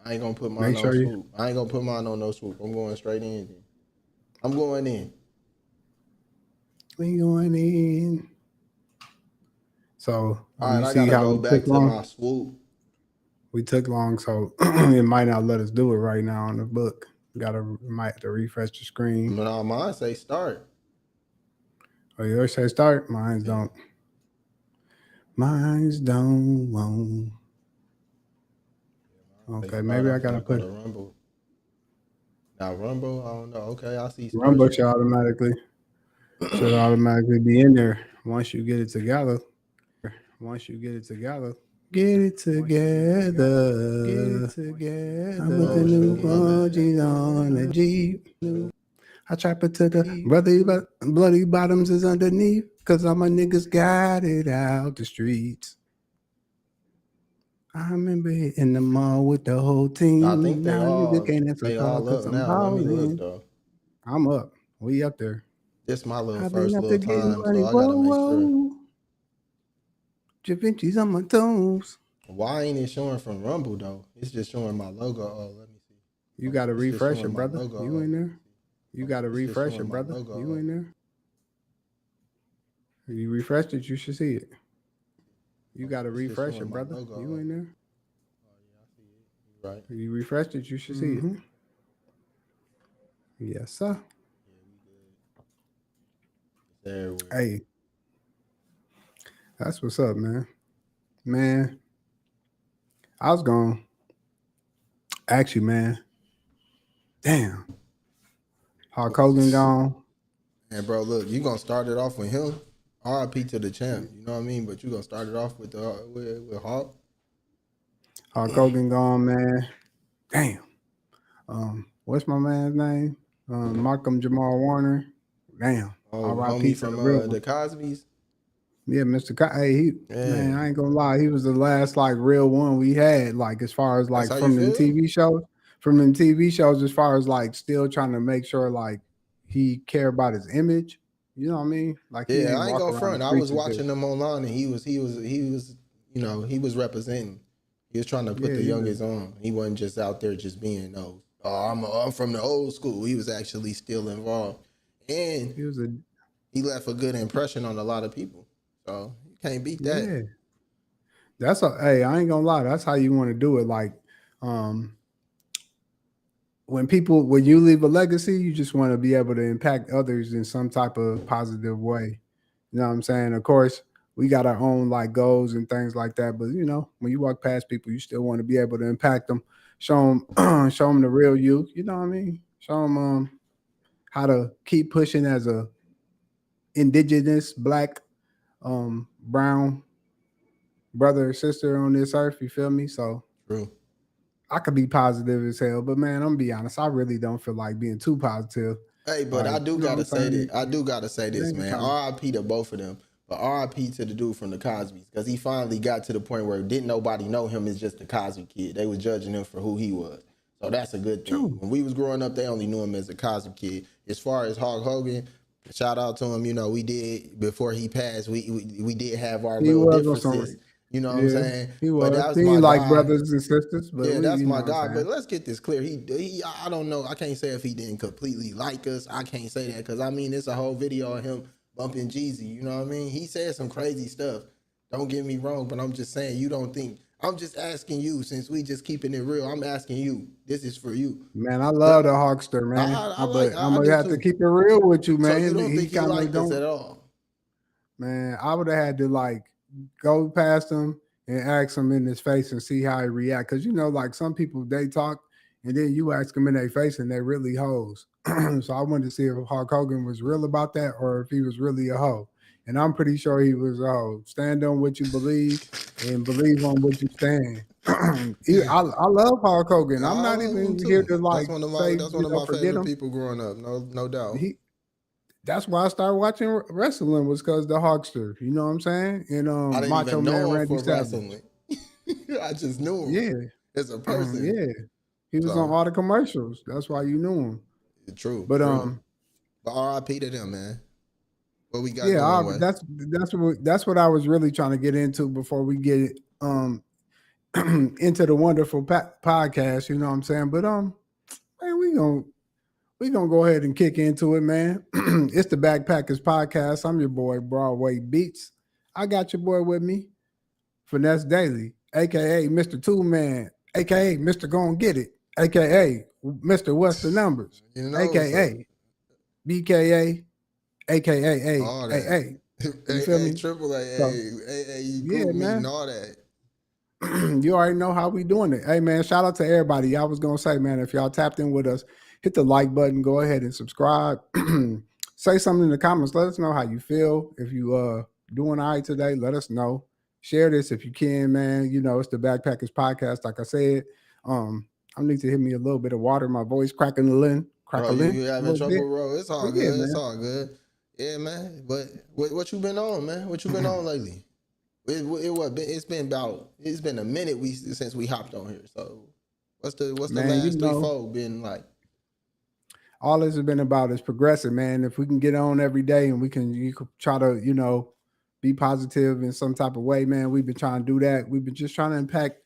I ain't gonna put mine Make on sure you. swoop. I ain't gonna put mine on no swoop. I'm going straight in. I'm going in. We going in. So All right, you I see gotta how go we took back to long? my swoop. We took long, so it might not let us do it right now on the book. Might have to refresh the screen. But on mine say start. Oh, yours say start. Mine's Yeah. don't. Mine's don't. Won't. Say Okay, start. maybe I I'm gotta gonna go put to Rumble. Now Rumble, I don't know. Okay, I see Rumble starship. should automatically be in there once you get it together. Once you get it together. Get it together. Get it together. I put the Oh new shoot, my bad. bungee on the Jeep. I trap it to the bloody bottoms is underneath. Cause all my niggas got it out the streets. I remember hitting the mall with the whole I think team. Now nigga can't answer they call all cause up I'm now. Let me look ballin'. though. I'm up. We up there. This my little I've been first up little there getting time, money. so I gotta Whoa, make sure. whoa. Da Vinci's on my toes. Why ain't it showing from Rumble though? It's just showing my logo. Oh, let me see. You gotta It's just refresh it, showing my brother. logo. You Oh, in let me there? see. You Okay, gotta it's just refresh it, showing my brother. logo. You in there? If you refreshed it, you should see it. You gotta It's just refresh showing it, my brother. logo. You in there? Oh yeah, I see it. You right. If you refreshed it, you should see it. Yes, sir. Yeah, we good. It's everywhere. Hey, that's what's up, man. Man, I was going actually, man. Damn. Hulk Hogan gone. And bro, look, you gonna start it off with him. RIP to the champ. You know what I mean? But you gonna start it off with with Hawk. Hulk Hogan gone, man. Damn. What's my man's name? Malcolm Jamal Warner. Damn. Oh, R.I.P. homie to the from real the one. Cosby's. Yeah, Mr. Hey, Yeah, man, I ain't gonna lie, he was the last like real one we had, like as far as that's like how you from them feel. TV shows, from them TV shows, as far as like still trying to make sure like he care about his image. You know what I mean? Like he Yeah, ain't I ain't walk gonna around the front. I streets was and just watching him online, and he was, you know, he was representing. He was trying to put yeah, the youngest on. He wasn't just out there just being no. Oh, I'm from the old school. He was actually still involved, and he was a he left a good impression on a lot of people. So you can't beat that. yeah. That's a hey, I ain't gonna lie, that's how you want to do it. Like um when you leave a legacy, you just want to be able to impact others in some type of positive way. You know what I'm saying? Of course, we got our own like goals and things like that, but you know, when you walk past people, you still want to be able to impact them, show them, show them the real you. You know what I mean? Show them how to keep pushing as a indigenous black brown brother or sister on this earth. You feel me? So True. I could be positive as hell, but man, I'm gonna be honest. I really don't feel like being too positive. Hey, but I Like, do you know what gotta I'm say saying? that. I do gotta say It this, ain't man. trying to. R.I.P. to both of them, but R.I.P. to the dude from the Cosby's because he finally got to the point where didn't nobody know him as just the Cosby kid. They was judging him for who he was. So that's a good thing. True. When we was growing up, they only knew him as a Cosby kid. As far as Hulk Hogan, shout out to him. You know, we did before he passed. We did have our He little was on some. differences. You know what I'm Yeah, saying? he But was. that was He my ain't like guy. brothers and sisters, but Yeah, we, that's you know my what I'm guy. But saying. let's get this clear. I don't know. I can't say if he didn't completely like us. I can't say that because I mean, it's a whole video of him bumping Jeezy. You know what I mean? He said some crazy stuff. Don't get me wrong, but I'm just saying you don't think. I'm just asking you since we just keeping it real. I'm asking you. This is for you. Man, I The- love the Hawkster, man. But I'm I gonna do have to too. keep it real with you, So you man. don't He think he kind of liked us don't. at all? Man, I would have had to like go past him and ask him in his face and see how he react. Cause you know, like some people they talk and then you ask them in their face and they really hoes. So I wanted to see if Hulk Hogan was real about that or if he was really a hoe. And I'm pretty sure he was a hoe. Stand on what you believe and believe on what you stand. I love Hulk Hogan. Yeah, I'm I not love him even here too. to like say, That's one of my forget favorite him. people growing up. No doubt. He that's why I started watching wrestling was because the Hawkster. You know what I'm saying? And I didn't Macho even Man know him Randy for Savage. wrestling. I just knew him Yeah, as a person. yeah. He was on So all the commercials. That's why you knew him. true, But true. But RIP to them, man. What we got yeah, going with? that's what I was really trying to get into before we get into the wonderful podcast. You know what I'm saying? But man, we gonna go ahead and kick into it, man. It's the Backpackers Podcast. I'm your boy Broadway Beats. I got your boy with me, Finesse Daily, aka Mr. Two Man, aka Mr. Gon' Get It, aka Mr. What's the Numbers, You know, so aka BKA, aka all that. AA. You feel me? Triple A, So yeah, group meeting, man. all that. You already know how we doing it. Hey man, shout out to everybody. I was gonna say, man, if y'all tapped in with us, hit the like button, go ahead and subscribe. Say something in the comments. Let us know how you feel. If you doing all right today, let us know. Share this if you can, man. You know, it's the Backpackers Podcast. Like I said, I need to hit me a little bit of water. My voice crackling Bro, a you having little bit. trouble, bro? It's all But good. yeah, It's man. all good. Yeah, man. But what you been on, man? What you been on lately? It's been a minute since we hopped on here. So what's the Man, you last three know, four been like? all this has been about is progressing, man. If we can get on every day and you could try to, be positive in some type of way, man. We've been trying to do that. We've been just trying to impact,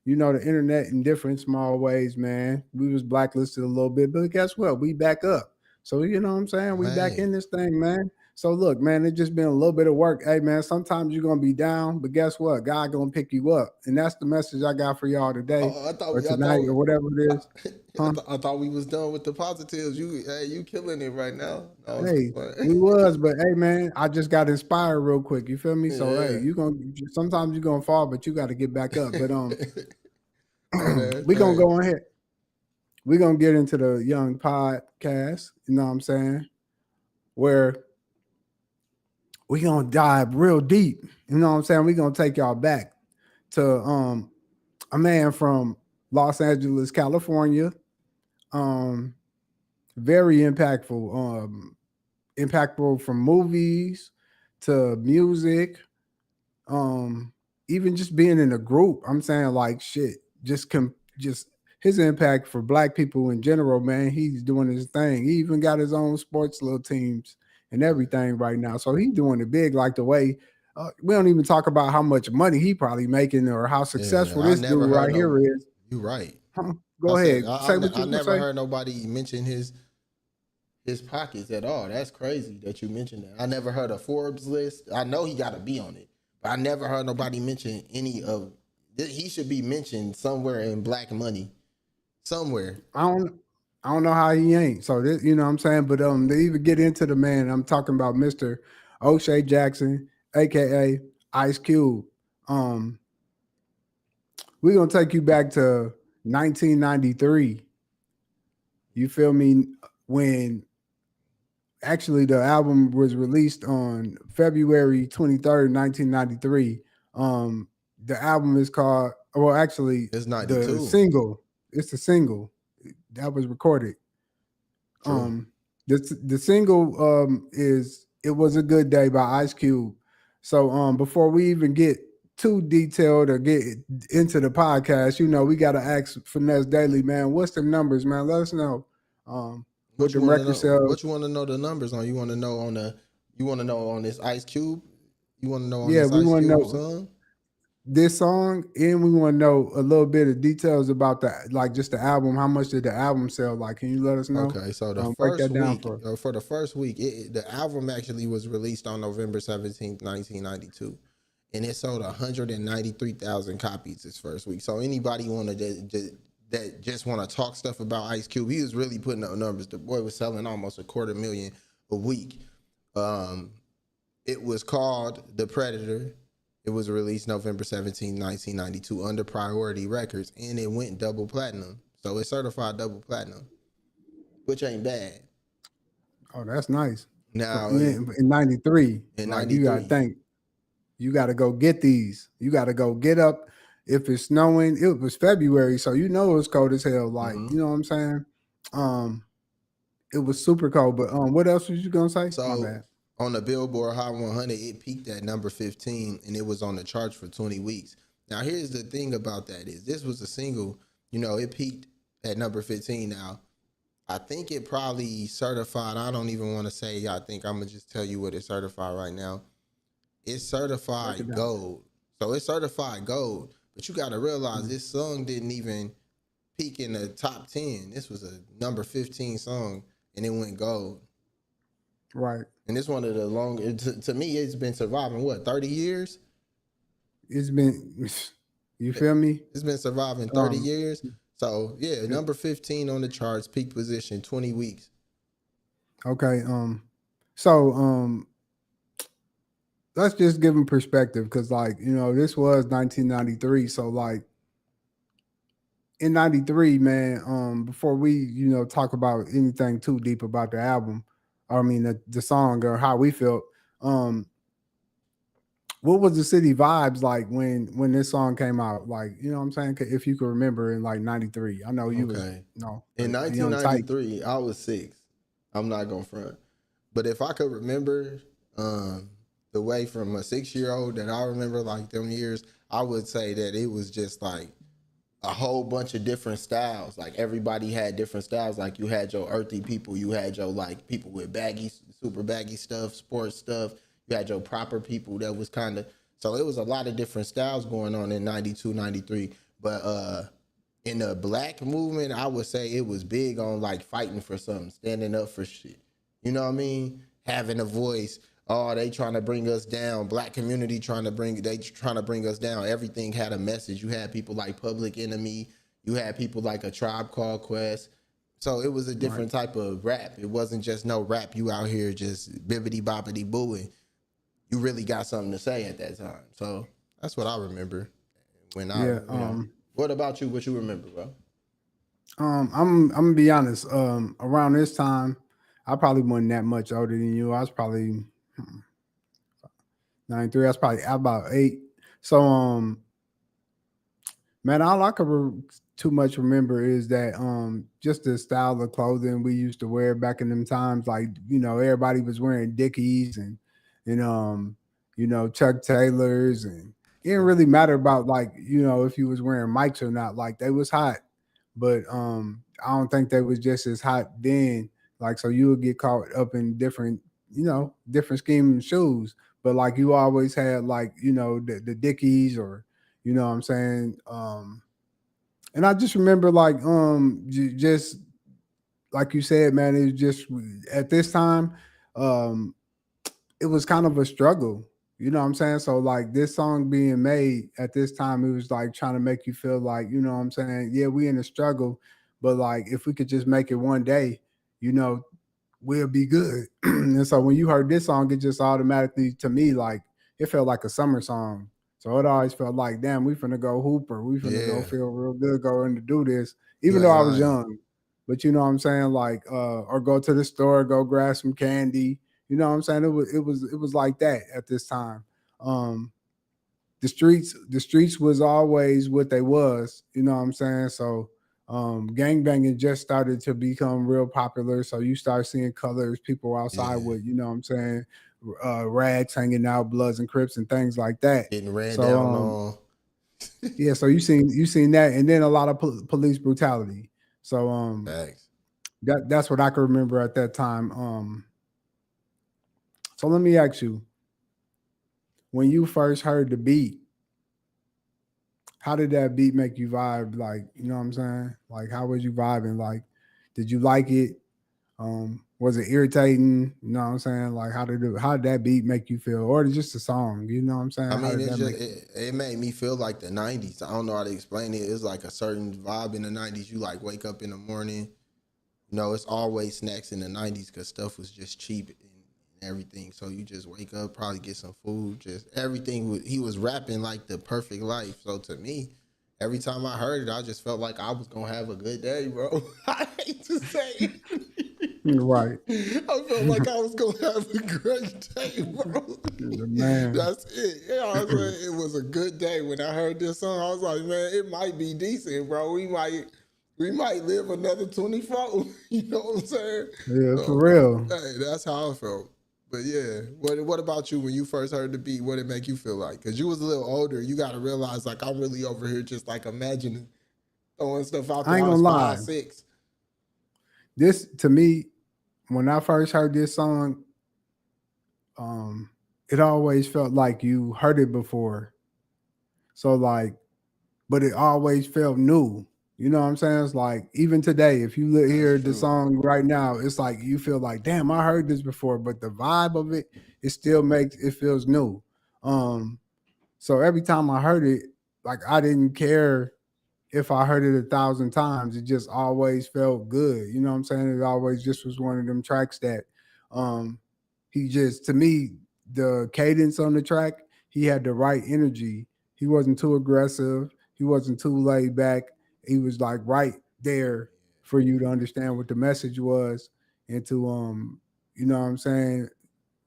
the internet in different small ways, man. We was blacklisted a little bit, but guess what? We back up. So you know what I'm saying? We back Hey, in this thing, man. So look, man, it just been a little bit of work. Hey, man, sometimes you're gonna be down, but guess what? God gonna pick you up, and that's the message I got for y'all today I thought or we, I tonight or thought, whatever it I, is, huh? I thought we was done with the positives. You killing it right now. No, I'm just Hey, playing. we was, but hey, man, I just got inspired real quick. You feel me? So hey, Yeah. you gonna sometimes you're gonna fall, but you got to get back up. But Oh, that's we gonna hey. go ahead. We gonna get into the young podcast. You know what I'm saying? Where we gonna dive real deep. You know what I'm saying? We gonna take y'all back to a man from Los Angeles, California. Um, very impactful from movies to music, even just being in a group. I'm saying like shit, just his impact for black people in general, man. He's doing his thing. He even got his own sports little teams and everything right now. So he's doing it big, like the way we don't even talk about how much money he probably making or how Yeah, successful I this never dude heard right no. here is. You right. Huh? I Go said ahead, say what I you gonna never say. heard nobody mention his pockets at all. That's crazy that you mentioned that. I never heard a Forbes list. I know he got to be on it, but I never heard nobody mention any of. He should be mentioned somewhere in Black Money, somewhere. I don't I don't know how he ain't. So this, you know what I'm saying? But to even get into the man, I'm talking about Mr. O'Shea Jackson, aka Ice Cube. Um, we're gonna take you back to 1993. You feel me? When actually the album was released on February 23rd, 1993. The album is called, well, actually, It's the 92. single, it's the single that was recorded. True. The single is "It Was a Good Day" by Ice Cube. So before we even get too detailed or get into the podcast, we got to ask Finesse Daily, man, what's the numbers, man? Let us know. With What the you want to record know? sales. What you want to know the numbers on? You want to know on the? You want to know on this Ice Cube? You want to know on Yeah, this we Ice want to Cube know song? this song, and we want to know a little bit of details about the like just the album. How much did the album sell? Like, can you let us know? Okay, so the Break first that down week, for us. for the first week, the album actually was released on November 17th, 1992. And it sold 193,000 copies this first week. So anybody want to that just want to talk stuff about Ice Cube, he was really putting up numbers. The boy was selling almost 250,000 a week. It was called The Predator. It was released November 17th, 1992 under Priority Records, and it went double platinum. So it's certified double platinum, which ain't bad. Oh, that's nice. For Now, in '93, in like you gotta 93. think, you gotta go get these. You gotta go get up. If it's snowing, it was February, so it was cold as hell. Like, you know what I'm saying? Um, it was super cold. But what else was you gonna say? My So bad. on the Billboard Hot 100, it peaked at number 15, and it was on the charts for 20 weeks. Now, here's the thing about that is this was a single, it peaked at number 15. Now, I think it probably certified. I don't even want to say. I think I'm gonna just tell you what it's certified right now. It's Break it certified down. gold. So it's certified gold. But you got to realize this song didn't even peak in the top 10. This was a number 15 song, and it went gold. Right. And it's one of the longest. To me, it's been surviving, what, 30 years? It's been, you feel me? It's been surviving 30 years. So, yeah, number 15 on the charts, peak position, 20 weeks. Okay. So let's just give them perspective, because, like, you know, this was 1993. So, like, in 93, man, before we, you know, talk about anything too deep about the album, I mean, the song or how we felt, what was the city vibes like when this song came out? Like, you know what I'm saying? If you could remember in like 93. I know you was, Okay. you know, In a young type. 1993, I was 6. I'm not going to front. But if I could remember the way from a 6-year-old that I remember, like, them years, I would say that it was just like a whole bunch of different styles. Like, everybody had different styles. Like, you had your earthy people, you had your, like, people with baggy, super baggy stuff, sports stuff. You had your proper people that was kind of, so it was a lot of different styles going on in 92, 93. But in the black movement, I would say it was big on, like, fighting for something, standing up for shit. You know what I mean? Having a voice. Oh, they trying to bring us down. Black community trying to bring us down. Everything had a message. You had people like Public Enemy. You had people like A Tribe Called Quest. So it was a different type of rap. It wasn't just no rap. You out here just bibbity boppity booing. You really got something to say at that time. So that's what I remember. When what about you? What you remember, bro? I'm gonna be honest. Around this time, I probably wasn't that much older than you. I was probably 93. I was probably about 8. So man, all I could too much remember is that just the style of clothing we used to wear back in them times. Like, you know, everybody was wearing Dickies and you know, Chuck Taylors, and it didn't really matter about, like, you know, if you was wearing mics or not. Like, they was hot, but I don't think they was just as hot then. Like, so you would get caught up in different, you know, different scheme shoes. But like, you always had, like, you know, the Dickies, or, you know what I'm saying? And I just remember, like, just like you said, man, it was just at this time, um, it was kind of a struggle. You know what I'm saying? So, like, this song being made at this time, it was like trying to make you feel like, you know what I'm saying? Yeah, we in a struggle, but like, if we could just make it one day, you know, we'll be good. And so when you heard this song, it just automatically, to me, like, it felt like a summer song. So it always felt like, damn, we finna go hooper. We finna go Yeah, feel real good going to do this, you even though ain't I was lying. young. But you know what I'm saying? Like, or go to the store, go grab some candy. You know what I'm saying? It was like that at this time. Um, the streets was always what they was. You know what I'm saying? So gangbanging just started to become real popular. So you start seeing colors, people outside Yeah, with, you know what I'm saying, rags hanging out, Bloods and Crips and things like that. getting ran So down on. yeah, so you seen that, and then a lot of police brutality. So Facts. that's what I can remember at that time. So let me ask you, when you first heard the beat, how did that beat make you vibe? Like, you know what I'm saying? Like, how was you vibing? Like, did you like it? Was it irritating? You know what I'm saying? Like, how did that beat make you feel? Or just the song? You know what I'm I saying? How mean, did it's that just make you? it made me feel like the '90s. I don't know how to explain it. It's like a certain vibe in the '90s. You like wake up in the morning. You know, it's always snacks in the '90s because stuff was just cheap and everything. So you just wake up, probably get some food. Just everything. He was rapping like the perfect life. So to me, every time I heard it, I just felt like I was gonna have a good day, bro. I hate to say it. Right. I felt like I was gonna have a great day, bro. Man. That's it. Yeah, I was like, it was a good day when I heard this song. I was like, man, it might be decent, bro. We might live another 24. You know what I'm saying? Yeah, for So, real. hey, that's how I felt. But yeah, what about you when you first heard the beat? What did it make you feel like? Because you was a little older. You got to realize, like, I'm really over here just like imagining throwing stuff out I there. ain't I gonna was lie. 5, 6. This, to me, when I first heard this song, um, it always felt like you heard it before. So, like, but it always felt new. You know what I'm saying? It's like even today, if you That's hear the true. song right now, it's like you feel like, damn, I heard this before, but the vibe of it, it still makes it feels new. Um, so every time I heard it, like I didn't care if I heard it 1,000 times, it just always felt good. You know what I'm saying? It always just was one of them tracks that um he just to me, the cadence on the track, he had the right energy. He wasn't too aggressive, he wasn't too laid back. He was like right there for you to understand what the message was and to you know what I'm saying,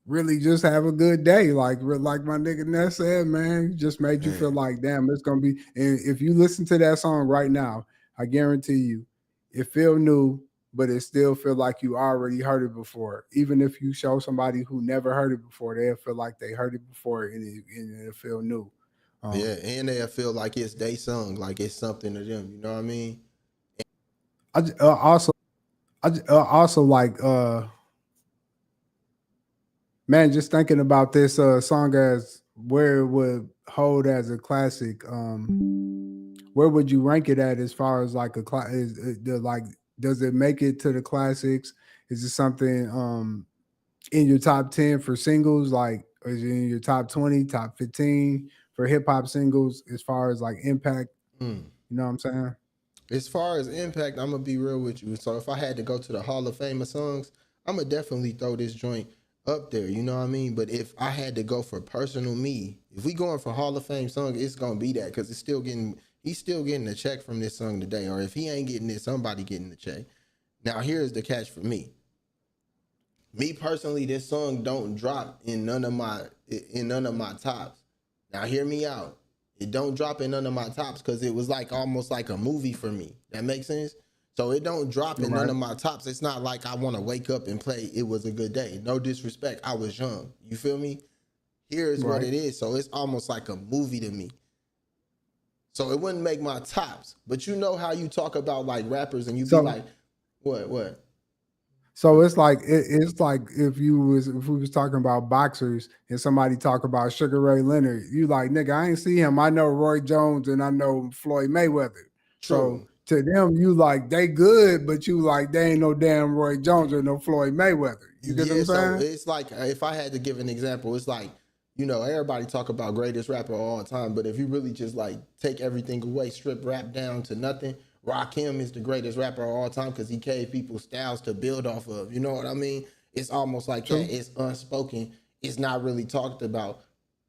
really just have a good day. Like my nigga Ness said, man, it just made you feel Man. like, damn, it's gonna be. And if you listen to that song right now, I guarantee you, it feel new, but it still feel like you already heard it before. Even if you show somebody who never heard it before, they'll feel like they heard it before, and it'll feel new. Yeah, Um, and they feel like it's they song, like it's something to them. You know what I mean? also, also like man, just thinking about this song as where it would hold as a classic. Where would you rank it at as far as like a class? Is the like does it make it to the classics? Is it something in your top 10 for singles? Like, or is it in your top 20, top 15 for hip hop singles as far as like impact? Mm. You know what I'm saying? As far as impact, I'm gonna be real with you. So if I had to go to the Hall of Fame of songs, I'm gonna definitely throw this joint up there. You know what I mean? But if I had to go for personal me, if we going for Hall of Fame song, it's gonna be that because it's still getting he's still getting a check from this song today. Or if he ain't getting it, somebody getting the check. Now here's the catch for me. Me personally, this song don't drop in none of my tops. Now hear me out. It don't drop in none of my tops because it was like almost like a movie for me. That makes sense. So it don't drop in none Right. of my tops. It's not like I want to wake up and play It Was a Good Day. No disrespect. I was young. You feel me? Here's what Right. it is. So it's almost like a movie to me. So it wouldn't make my tops. But you know how you talk about like rappers and you be So like, what? So it's like it's like if we was talking about boxers and somebody talk about Sugar Ray Leonard, you like, nigga, I ain't see him. I know Roy Jones and I know Floyd Mayweather. So True. to them, you like they good, but you like they ain't no damn Roy Jones or no Floyd Mayweather. You get what Yeah, I'm so saying? it's like if I had to give an example, it's like, everybody talk about greatest rapper all the time, but if you really just like take everything away, strip rap down to nothing, Rakim is the greatest rapper of all time because he gave people styles to build off of. You know what I mean? It's almost like True. that. It's unspoken. It's not really talked about.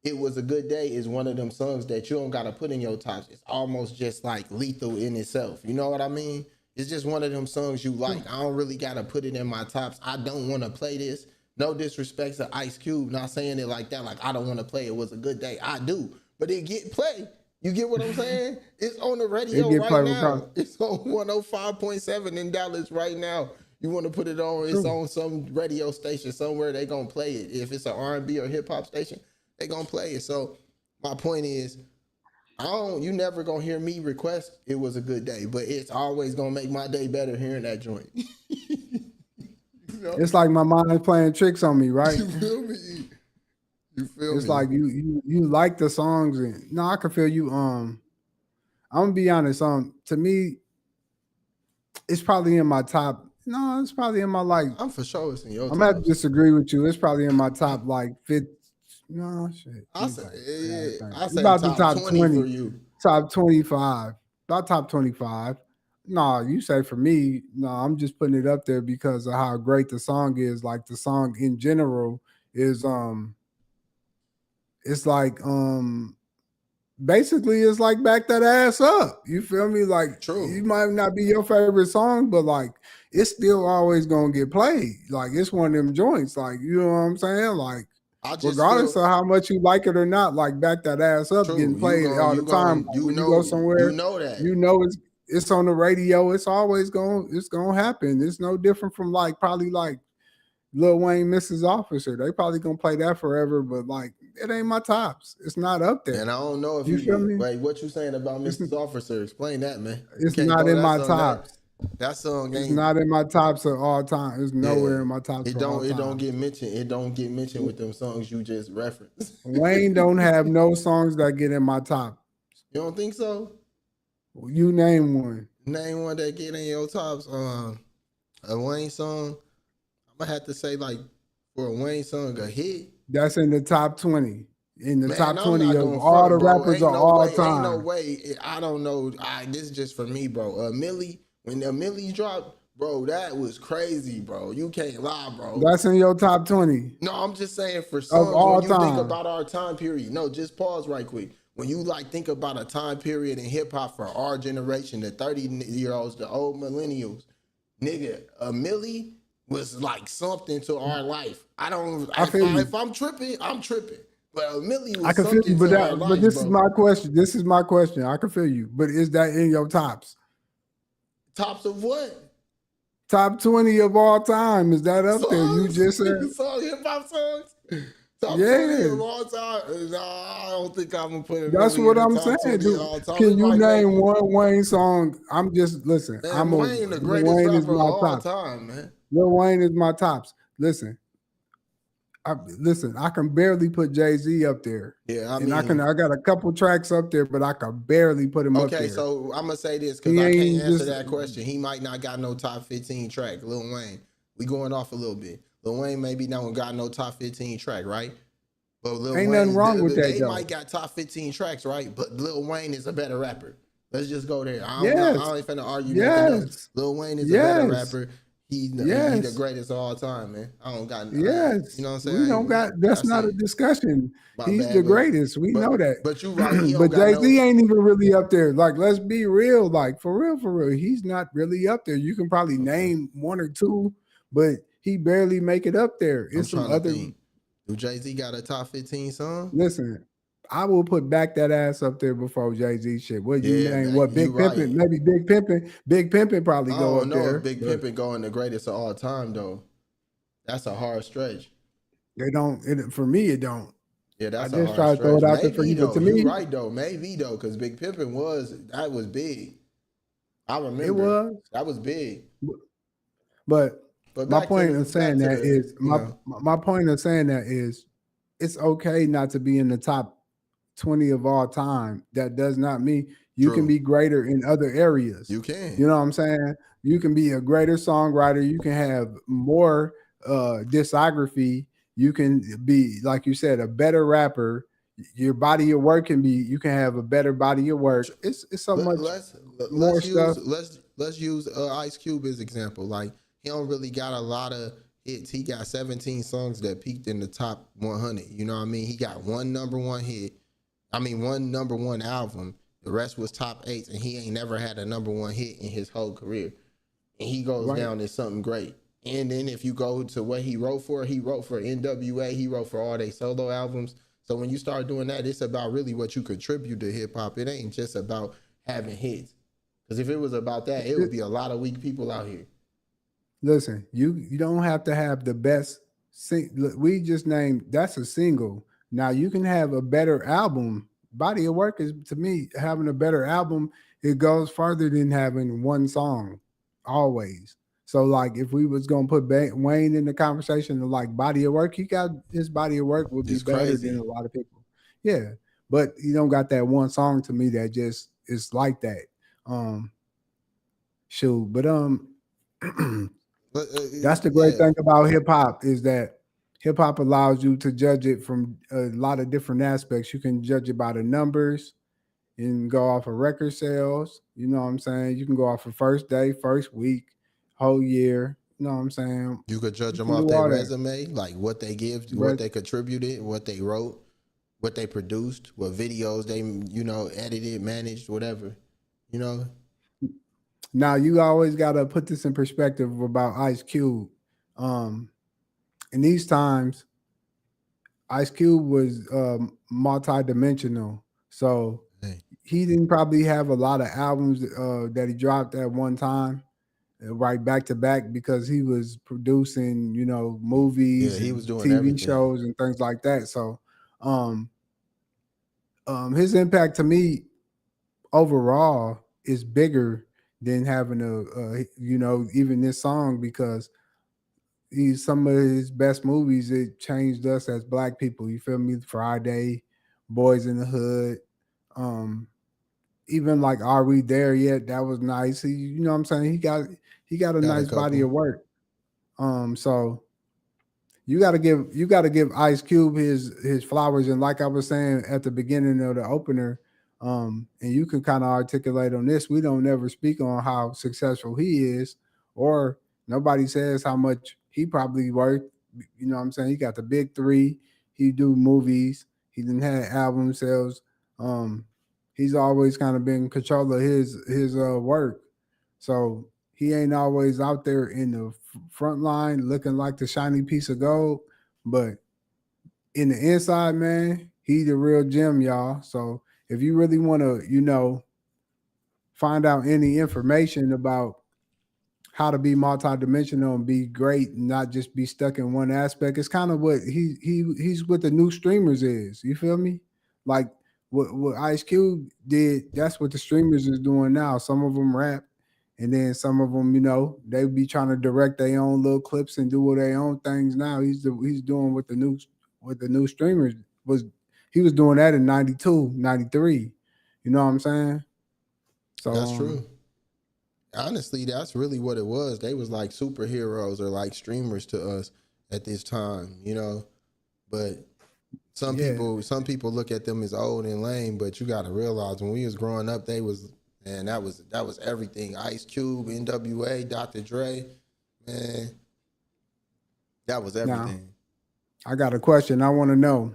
It Was a Good Day is one of them songs that you don't gotta put in your tops. It's almost just like lethal in itself. You know what I mean? It's just one of them songs you True. like. I don't really gotta put it in my tops. I don't want to play this. No disrespect to Ice Cube, not saying it like that. Like I don't want to play. It Was a Good Day. I do, but it get play. You get what I'm saying? It's on the It radio get right played across. now. It's on 105.7 in Dallas right now. You want to put it on? It's True. on some radio station somewhere. They gonna play it. If it's an R&B or hip hop station, they gonna play it. So my point is, I don't. You never gonna hear me request It Was a Good Day, but it's always gonna make my day better hearing that joint. you know? It's like my mind playing tricks on me, right? You feel me? You feel It's me? like you like the songs and no, I can feel you. I'm gonna be honest. To me, it's probably in my top. No, it's probably in my like. I'm for sure it's in your I'm gonna have to tops. disagree with you. It's probably in my top like 50. No shit. Let I me say, think. I gotta yeah, think. I It's say about the top top 20 for 20, you. top 25, not top 25. No, you say for me. No, I'm just putting it up there because of how great the song is. Like the song in general is it's like basically it's like back that ass up. You feel me? Like True. it might not be your favorite song, but like it's still always gonna get played. Like it's one of them joints. Like you know what I'm saying? Like I just regardless feel of how much you like it or not, like back that ass up getting true. You played going all the you time. going Like when you go you somewhere, know that. you know it's on the radio. It's gonna happen. It's no different from like probably like Lil Wayne Mrs. Officer. They probably gonna play that forever, but like it ain't my tops. It's not up And there. I don't know if You feel you me? wait. What you saying about It's Mrs. Officer? Explain that, man. You it's can't not throw in that my song. tops. That song It's ain't. not in my tops of all time. It's Yeah. nowhere in my tops It for all don't. It don't time. get mentioned. It don't get mentioned with them songs you just referenced. Wayne don't have no songs that get in my top. You don't think so? You name one. Name one that get in your tops. A Wayne song. I'm gonna have to say like for a Wayne song a hit. That's in the top 20. In the Man, top I'm 20 not of going all the front, bro. rappers of Ain't no all way. Ain't no time. way. I don't know. This is just for me, bro. Millie, when the Millie dropped, bro, that was crazy, bro. You can't lie, bro. That's in your top 20 No, I'm just saying for of songs when all you think time. about our time period. No, just pause right quick. When you like think about a time period in hip hop for our generation, the 30-year-olds, the old millennials, nigga, a Millie was like something to our life. I don't. I feel you. If I'm tripping, I'm tripping. But a Millie I was can feel you, something to our but life, this is bro. my question. This is my question. I can feel you. But is that in your tops? Tops of what? Top 20 of all time. Is that up there? You Songs? just said, Song, hip hop songs? Top 20 yeah. of all time? Nah, I don't think I'm going to put a That's Millie in what the I'm top saying, 20 of dude. all time. We Can you might make, name one Wayne song? I'm just listen. man, Wayne the Lil greatest Wayne is rapper of my all tops. time, man. Lil Wayne is my tops. Listen, I can barely put Jay-Z up there. Yeah, I And mean, I got a couple tracks up there, but I can barely put him up okay, there. so I'm going to say this because He I can't ain't answer just that question. He might not got no top 15 track, Lil Wayne. We going off a little bit. Lil Wayne maybe not got no top 15 track, right? But Lil ain't nothing Wayne, wrong with that they though. might got top 15 tracks, right? But Lil Wayne is a better rapper. Let's just go there. Yes. I ain't finna argue nothing else. Yes. Lil Wayne is a better Yes. rapper. He the Yes. greatest of all time, man. I don't got, you Yes. know what I'm saying? We don't got that's That's not a it. discussion. My He's bad, the greatest. We know that. but you right. He don't But got Jay-Z no. ain't even really up there. Like, let's be real. Like, for real, for real. He's not really up there. You can probably Okay, name one or two, but he barely make it up there. I'm It's some trying to other think. Do Jay-Z got a top 15 song? listen. I will put back that ass up there before Jay-Z shit. What you Yeah, name? man, What you Big Pimpin'? right. Maybe Big Pimpin'. Big Pimpin' probably I go don't up know if there, Big but Pimpin' going the greatest of all time though. That's a hard stretch. they don't. For me, it don't. Yeah, I that's a just hard try to throw stretch. it out there for Maybe you, but though. to You me, right though. Maybe though, because Big Pimpin' was big. I it remember was. that was big. But But my point of saying that is my point of saying that is it's okay not to be in the top 20 of all time. That does not mean you can true. be greater in other areas. You can. You know what I'm saying? You can be a greater songwriter. You can have more discography. You can be, like you said, a better rapper. Your body of work can be. You can have a better body of work. It's so Let, much let's more let's use stuff. let's use Ice Cube as example. Like he don't really got a lot of hits. He got 17 songs that peaked in the top 100. You know what I mean? He got one number one hit. I mean one number one album. The rest was top eights, and he ain't never had a number one hit in his whole career. And he goes Right. down as something great. And then if you go to what he wrote for NWA, he wrote for all their solo albums. So when you start doing that, it's about really what you contribute to hip hop. It ain't just about having hits. Because if it was about that, it would be a lot of weak people out here. Listen, you don't have to have the best. We just named that's a single. Now you can have a better album. Body of work is to me having a better album. It goes further than having one song. Always. So like if we was gonna put Wayne in the conversation of like body of work, he got his body of work would be It's better than crazy. a lot of people. Yeah, but you don't got that one song to me that just is like that. Um, shoot, but But that's the great yeah, thing about hip hop is that hip hop allows you to judge it from a lot of different aspects. You can judge it by the numbers. You can go off of record sales. You know what I'm saying? You can go off of first day, first week, whole year. You know what I'm saying? you could judge You them can off do their all that. resume, like what they give, what But they contributed, what they wrote, what they produced, what videos they, edited, managed, whatever. You know, now you always got to put this in perspective about Ice Cube. Um, in these times, Ice Cube was multi-dimensional. So hey. he didn't probably have a lot of albums that he dropped at one time, right back to back, because he was producing, Yeah, movies he was and doing TV everything. shows and things like that. So, um, his impact to me overall is bigger than having even this song because some of his best movies. It changed us as black people. You feel me? Friday, Boys in the Hood. Um, even like Are We There Yet? That was nice. You know what I'm saying? He got a Got a nice body couple. of work. So you gotta give Ice Cube his flowers. And like I was saying at the beginning of the opener, and you can kind of articulate on this. We don't never speak on how successful he is, or nobody says how much he probably worth. You know what I'm saying? He got the big three. He do movies. He didn't have album sales. Um, he's always kind of been in control of his work. So he ain't always out there in the front line looking like the shiny piece of gold, but in the inside, man, he the real gem, y'all. So if you really want to, find out any information about how to be multidimensional and be great and not just be stuck in one aspect. It's kind of what he's what the new streamers is. You feel me? Like what Ice Cube did, that's what the streamers is doing now. Some of them rap, and then some of them, they be trying to direct their own little clips and do their own things now. He's doing what the new streamers was. He was doing that in 92, 93. You know what I'm saying? So That's true. Honestly, that's really what it was. They was like superheroes or like streamers to us at this time, you know. But some yeah. people, some people look at them as old and lame. But you got to realize when we was growing up, they was, man, that was everything. Ice Cube, N.W.A., Dr. Dre, man, that was Now everything. I got a question. I want to know.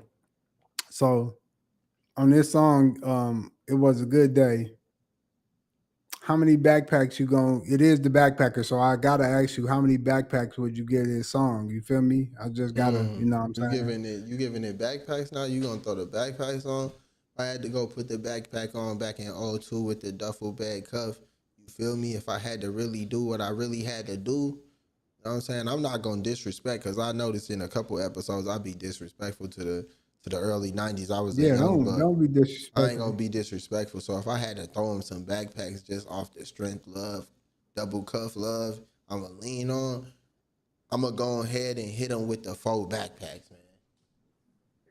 So on this song, it was a good day. How many backpacks you going? It is the backpacker, so I gotta ask you, how many backpacks would you get this song? You feel me? I just gotta, what I'm You saying? giving it backpacks now? You gonna throw the backpacks on? I had to go put the backpack on back in '02 with the duffel bag cuff. You feel me? If I had to really do what I really had to do, you know what I'm saying? I'm not gonna disrespect because I noticed in a couple episodes I be disrespectful to the early '90s. I was a Yeah, young don't buck. don't be I ain't gonna disrespectful. be disrespectful. So if I had to throw him some backpacks just off the strength love, double cuff love, I'ma lean on. I'm gonna go ahead and hit him with the 4 backpacks, man.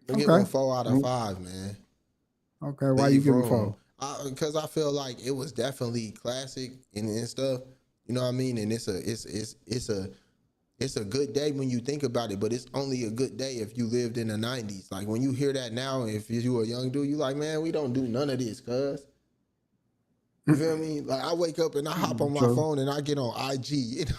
I'm gonna give Okay. him 4 out of 5, man. Okay. Why you Leave giving room, four? because I feel like it was definitely classic and stuff. You know what I mean? And it's a good day when you think about it, but it's only a good day if you lived in the '90s. Like when you hear that now, if you a young dude, you like, man, we don't do none of this, cuz. You feel me? Like I wake up and I hop on my True. phone and I get on IG and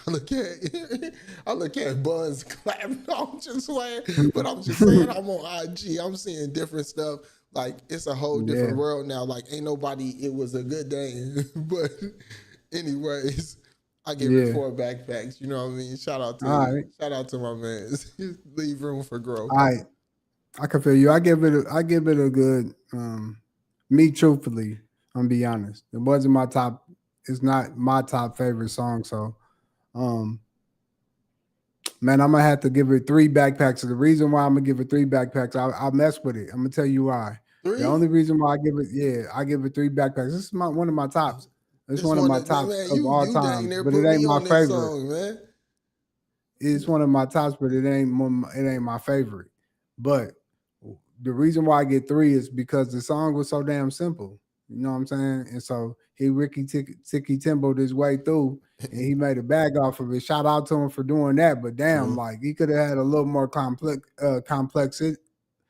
I look at Buns clapping. I'm just saying, but I'm just saying I'm on IG. I'm seeing different stuff. Like it's a whole Yeah. different world now. Like ain't nobody. It was a good day, but anyways, I give it Yeah. 4 backpacks. You know what I mean? Shout out All to right. shout out to my man. Leave room for growth. All right. I can feel you. I give it a good. Me truthfully, I'm be honest. It wasn't my top. It's not my top favorite song. So, um, man, I'm gonna have to give it 3 backpacks. The reason why I'm gonna give it 3 backpacks, I mess with it. I'm gonna tell you why. The only 3. reason why I give it 3 backpacks. This is one of my tops. It's This one of one my that man, tops man, of all you dang time, near but it put ain't me my on this favorite. song, man. It's one of my tops, but it ain't my favorite. But the reason why I get 3 is because the song was so damn simple. You know what I'm saying? And so he Ticky Timboed his way through, and he made a bag off of it. Shout out to him for doing that. But damn, True. like he could have had a little more complex.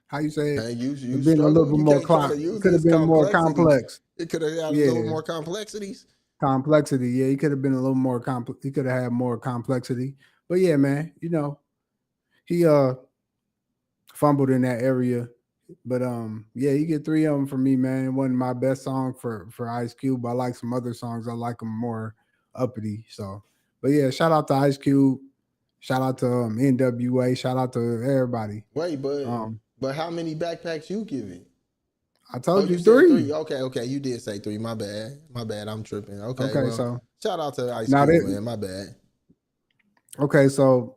How you say it? Man, you It been a little struggle. bit You more. can't try to It use could have this been more complexities. complex. It could have had a little Yeah, more complexities. complexity. Yeah, he could have been a little more complex. He could have had more complexity. But yeah, man, he fumbled in that area. But yeah, you get 3 of them from me, man. It wasn't my best song for Ice Cube. I like some other songs. I like them more uppity. So, but yeah, shout out to Ice Cube. Shout out to NWA. Shout out to everybody. Wait, but Um, but how many backpacks you giving? I Oh, told you you said 3. 3. Okay, okay. You did say 3. My bad. My bad. I'm tripping. Okay, Okay, well, so shout out to Ice now Cube, that man. My bad. okay, so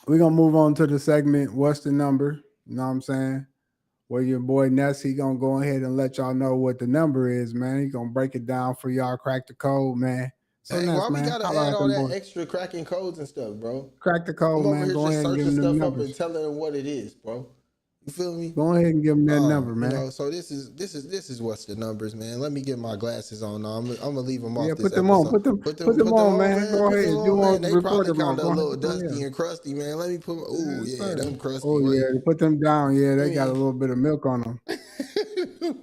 we're gonna move on to the segment. What's the number? You know what I'm saying? Well, your boy Ness, he gonna go ahead and let y'all know what the number is, man. He gonna break it down for y'all, crack the code, man. So Dang, Ness, why we man, gotta holla add at all them that boys. extra cracking codes and stuff, bro? Crack the I'm code, over man. here Go just ahead and give searching them stuff up and numbers. telling them what it is, bro. You feel me? Go ahead and give him that number, man. So this is what's the numbers, man. Let me get my glasses on now. I'm gonna leave them Yeah, off this put them on. episode. Put them Put them on, on, man. man. Go Put them ahead. You on, man. want the They probably reporter kind on. of Go a ahead. little Put them dusty in. and crusty, man. Let me put them. Ooh, Yes, yeah, sir. them crusty. Oh Wait, yeah, put them down. Yeah, let they got a me. little bit of milk on them.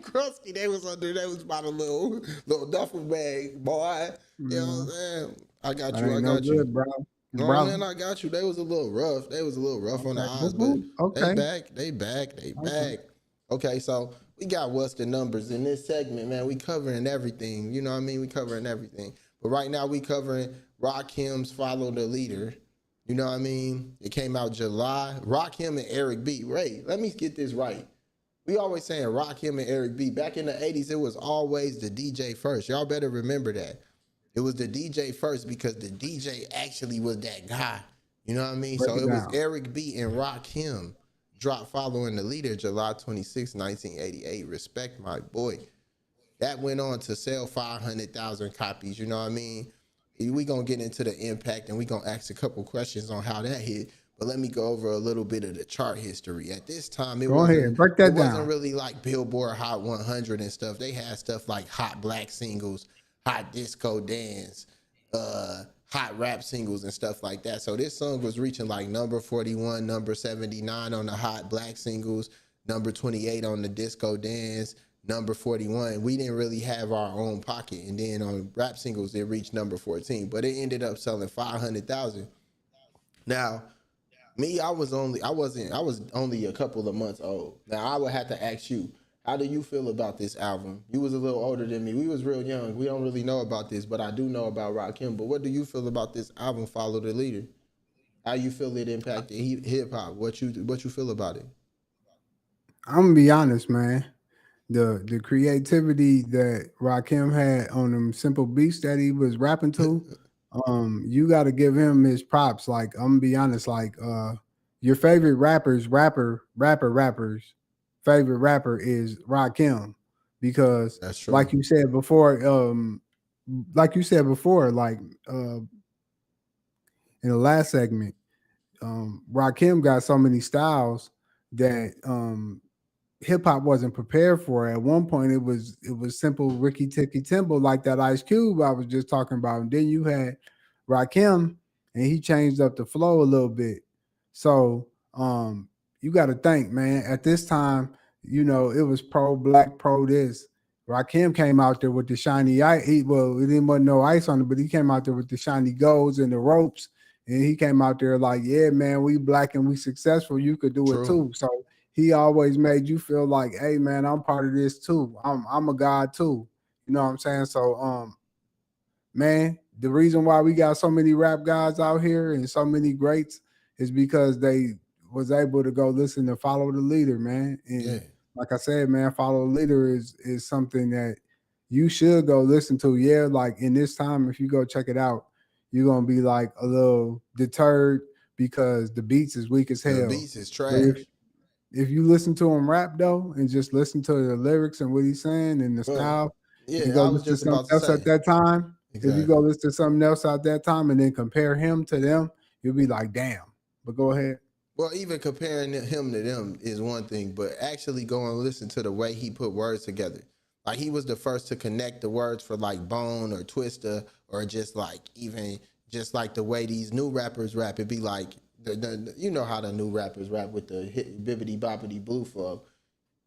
Crusty, they was under. They was about a little duffel bag, boy. You know what I'm Mm, saying? I got that you. I ain't no got you. good, bro. No man, Bro. I got you. They was a little rough. They was a little rough on the Okay. eyes, Boop, but boop. they Okay. back. They back. They Okay. back. Okay, so we got what's the numbers in this segment, man. We covering everything. You know what I mean? We covering everything. But right now we covering Rakim's Follow the Leader. You know what I mean? It came out July. Rakim and Eric B. Ray, let me get this right. We always saying Rakim and Eric B. Back in the 80s, it was always the DJ first. Y'all better remember that. It was the DJ first because the DJ actually was that guy. You know what I mean? Break So it it was down. Eric B and Rakim dropped Following the Leader July 26, 1988. Respect my boy. That went on to sell 500,000 copies. You know what I mean? We gonna get into the impact and we gonna ask a couple questions on how that hit. But let me go over a little bit of the chart history. At this time, Go ahead. Break that down. really like Billboard Hot 100 and stuff. They had stuff like Hot Black Singles, Hot Disco Dance, Hot Rap Singles and stuff like that. So this song was reaching like number 41, number 79 on the Hot Black Singles, number 28 on the Disco Dance, number 41. We didn't really have our own pocket. And then on Rap Singles, it reached number 14. But it ended up selling 500,000. Now, me, I was only a couple of months old. Now I would have to ask you, how do you feel about this album? You was a little older than me. We was real young. We don't really know about this, but I do know about Rakim. But what do you feel about this album, Follow the Leader? How you feel it impacted hip hop? What you feel about it? I'm gonna be honest, man. The creativity that Rakim had on them simple beats that he was rapping to, you got to give him his props. Like I'm gonna be honest, like your favorite rappers favorite rapper is Rakim because That's true. like you said before, like in the last segment, Rakim got so many styles that hip hop wasn't prepared for. At one point, it was simple Ricky Ticky Timbo like that Ice Cube I was just talking about, and then you had Rakim, and he changed up the flow a little bit. So you got to think, man. At this time, it was pro black, pro this. Rakim came out there with the shiny ice. Well, it didn't want no ice on it, but he came out there with the shiny golds and the ropes, and he came out there like, yeah, man, we black and we successful. You could do it True. too. So he always made you feel like, hey man, I'm part of this too. I'm a god too. You know what I'm saying? So man, the reason why we got so many rap guys out here and so many greats is because they was able to go listen to Follow the Leader, man. Yeah. And like I said, man, Follow the Leader is something that you should go listen to. Yeah, like in this time, if you go check it out, you're gonna be like a little deterred because the beats is weak as The hell. beats is But trash. if you listen to him rap though, and just listen to the lyrics and what he's saying and the Well, style, and yeah, go I was listen to just something about to else at say. that time, if you go Exactly. listen to something else at that time and then compare him to them, you'll be like, damn. But go ahead. Well, even comparing him to them is one thing, but actually going and listen to the way he put words together. Like he was the first to connect the words for like Bone or Twista or just like even just like the way these new rappers rap. It'd be like you know how the new rappers rap with the hit, bibbity boppity blue for.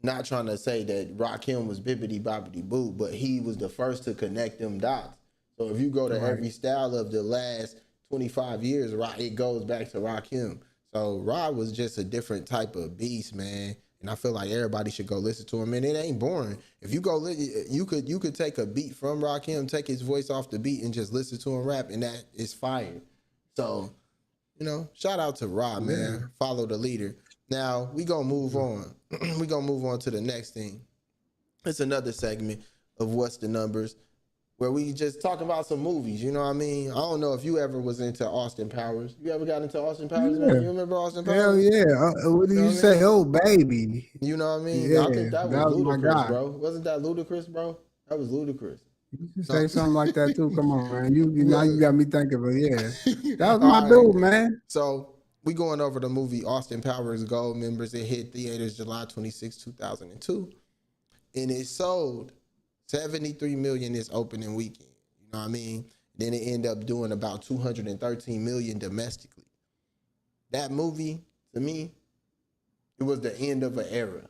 Not trying to say that Rakim was bibbity boppity boo, but he was the first to connect them dots. So if you go to Right. every style of the last 25 years, it goes back to Rakim. So Rod was just a different type of beast, man. And I feel like everybody should go listen to him. And it ain't boring. If you go, you could take a beat from Rakim, take his voice off the beat, and just listen to him rap, and that is fire. So shout out to Rod, Yeah. man. Follow the leader. Now we gonna move on. We gonna move on to the next thing. It's another segment of What's the Numbers, where we just talk about some movies. You know what I mean? I don't know if you ever was into Austin Powers. You ever got into Austin Powers, man? Yeah. You remember Austin Hell Powers? yeah. What do You know you what I mean? say? Oh baby. You know what I mean? I Yeah, think that was that was my ludicrous, guy. bro. Wasn't that ludicrous, bro? That was ludicrous. You can So, say something like that too. Come on, man. Now well, you got me thinking, but yeah. That was my all right. dude, man. So we going over the movie Austin Powers Gold Members. It hit theaters July 26, 2002, and it sold 73 million this opening weekend. You know what I mean? Then it ended up doing about 213 million domestically. That movie, to me, it was the end of an era.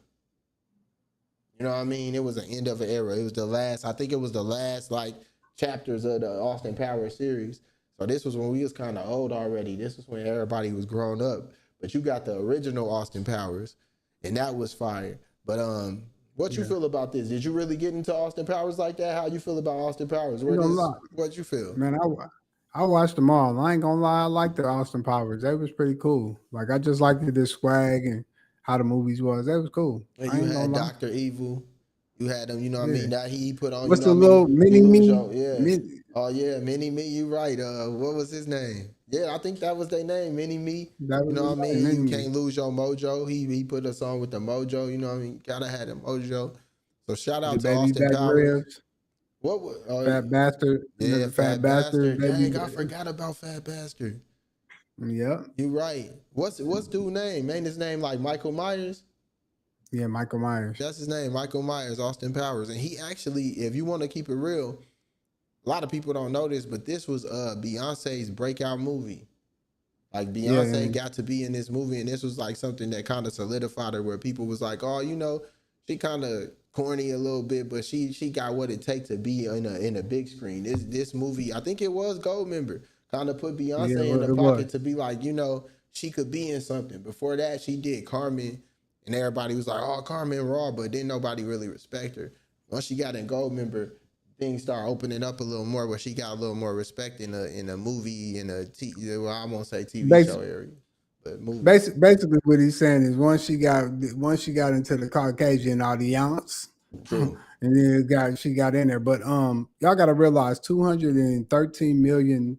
You know what I mean? It was the end of an era. It was the last, I think it was the last like chapters of the Austin Powers series. So this was when we was kind of old already. This was when everybody was grown up. But you got the original Austin Powers, and that was fire. But what you feel about this? Did you really get into Austin Powers like that? How you feel about Austin Powers? What you feel? Man, I watched them all. I ain't gonna lie, I like the Austin Powers. That was pretty cool. Like I just liked the swag and how the movies was. That was cool. And I you ain't gonna had lie. Dr. Evil. You had them, you know what I Yeah. mean? That he put on, you What's know the what I mean? little mini You lose me? your, Oh yeah, Mini Me, you right. What was his name? Yeah, I think that was their name, Mini Me. That You was know what I the mean? mini You me. can't lose your mojo. He put us on with the mojo, you know what I mean? Gotta have the mojo. So shout The out to baby Austin back Powers. ribs, What was fat bastard, yeah, the fat Fat bastard, Bastard. baby. Dang, I forgot about Fat Bastard. Yep. You right. What's dude's name? Ain't his name like Michael Myers? Yeah, Michael Myers. That's his name, Michael Myers, Austin Powers. And he actually, if you want to keep it real, a lot of people don't know this, but this was Beyonce's breakout movie. Like Yeah, Beyonce got to be in this movie, and this was like something that kind of solidified her, where people was like, "Oh, you know, she kind of corny a little bit, but she got what it takes to be in a big screen." This movie, I think it was Gold Member, kind of put yeah, Beyonce in the it was. pocket to be like, you know, she could be in something. Before that, she did Carmen, and everybody was like, "Oh, Carmen Raw," but then nobody really respect her. Once she got in Gold Member, things start opening up a little more, where she got a little more respect in a movie, well, I won't say TV show Basic, area, but movie. basically, what he's saying is once she got into the Caucasian audience, and True. then she got in there. But y'all got to realize 213 million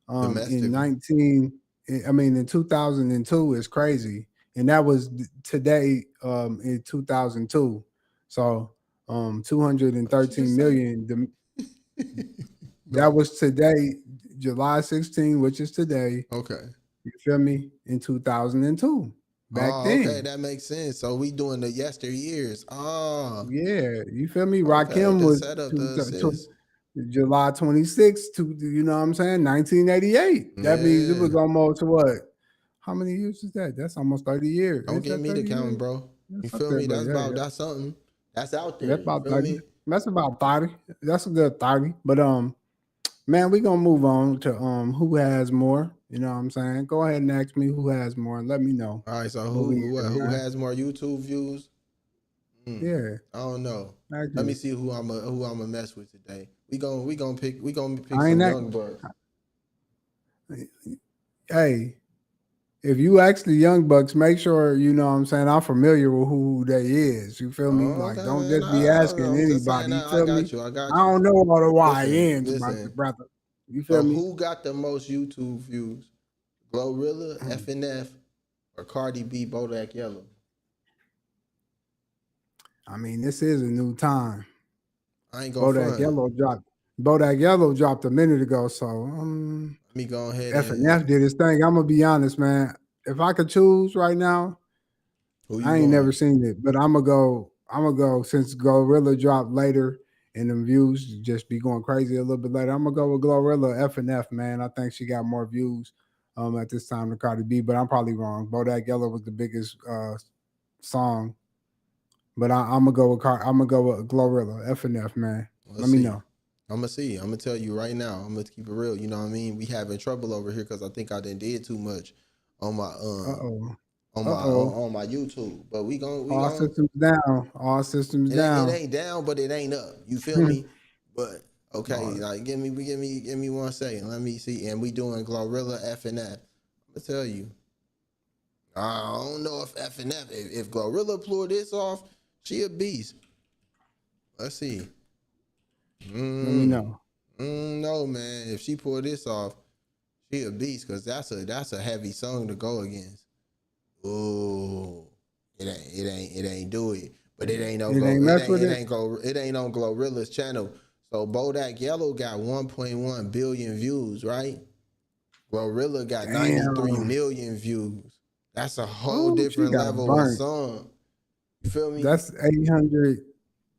in Domestically. 19. I mean, in 2002 is crazy, and that was today in 2002. So 213 Say. million. That was today, July 16, which is today. Okay. You feel me? In 2002, back Oh, okay, then. that makes sense. So we doing the yesteryears. Oh, Yeah, you feel me? okay. Rakim The was setup, the assist. July 26th to you know what I'm saying, 1988. That means it Yeah. was almost what? How many years is that? That's almost 30 years. Don't Is get that me to 30 counting, years? bro. You That's up feel there, me? but hey, That's something. That's out there. that's You about feel 30. me? That's about 30. That's a good 30. But man, we gonna move on to who has more. You know what I'm saying? Go ahead and ask me who has more and let me know All right. So what we who in, who man. has more YouTube views? Yeah, I don't know. ask Let me me. see who I'm a mess with today. We gonna pick I ain't some that. young bucks. Hey, if you ask the young bucks, make sure you know what I'm saying I'm familiar with who they is. You feel me? Oh, Like okay, don't man. just be I don't asking know. I'm just saying anybody. You that. I feel me? got you. I I got you. don't know all the YNs, my Listen. brother. You feel So me? who got the most YouTube views? Glorilla, FNF, or Cardi B, Bodak Yellow? I mean, this is a new time. I ain't gonna Bodak front. Yellow dropped. Bodak Yellow dropped a minute ago. So Let me go ahead F and and F did his thing. I'm gonna be honest, man. If I could choose right now, who you I ain't never going? seen it, but I'm gonna go. I'm gonna go since Glorilla dropped later, and the views just be going crazy a little bit later. I'm gonna go with Glorilla F and F, man. I think she got more views at this time than Cardi B, but I'm probably wrong. Bodak Yellow was the biggest song, but I'm gonna go with I'm gonna go with Glorilla F and F, man. Let's Let me see. know. I'm gonna see. I'm gonna tell you right now. I'm gonna keep it real. You know what I mean? We having trouble over here because I think I did too much on my Uh oh. on Uh my oh. on my YouTube. But we All gon' systems down. All systems it down. ain't down, but it ain't up. You feel me? But okay, All like give me 1 second. Let me see. And we doing Glorilla F and F. I'm gonna tell you. I don't know if F and F if Glorilla pull this off, she a beast. Let's see. let me know. No man, if she pull this off, she a beast because that's a heavy song to go against. Ooh, it ain't do it. But it ain't no It go. ain't mess with it. It ain't on Glorilla's channel. So Bodak Yellow got 1.1 billion views, right? Glorilla got 93 Damn. million views. That's a whole Oh, she different got level of burnt. song. You feel me? That's 800.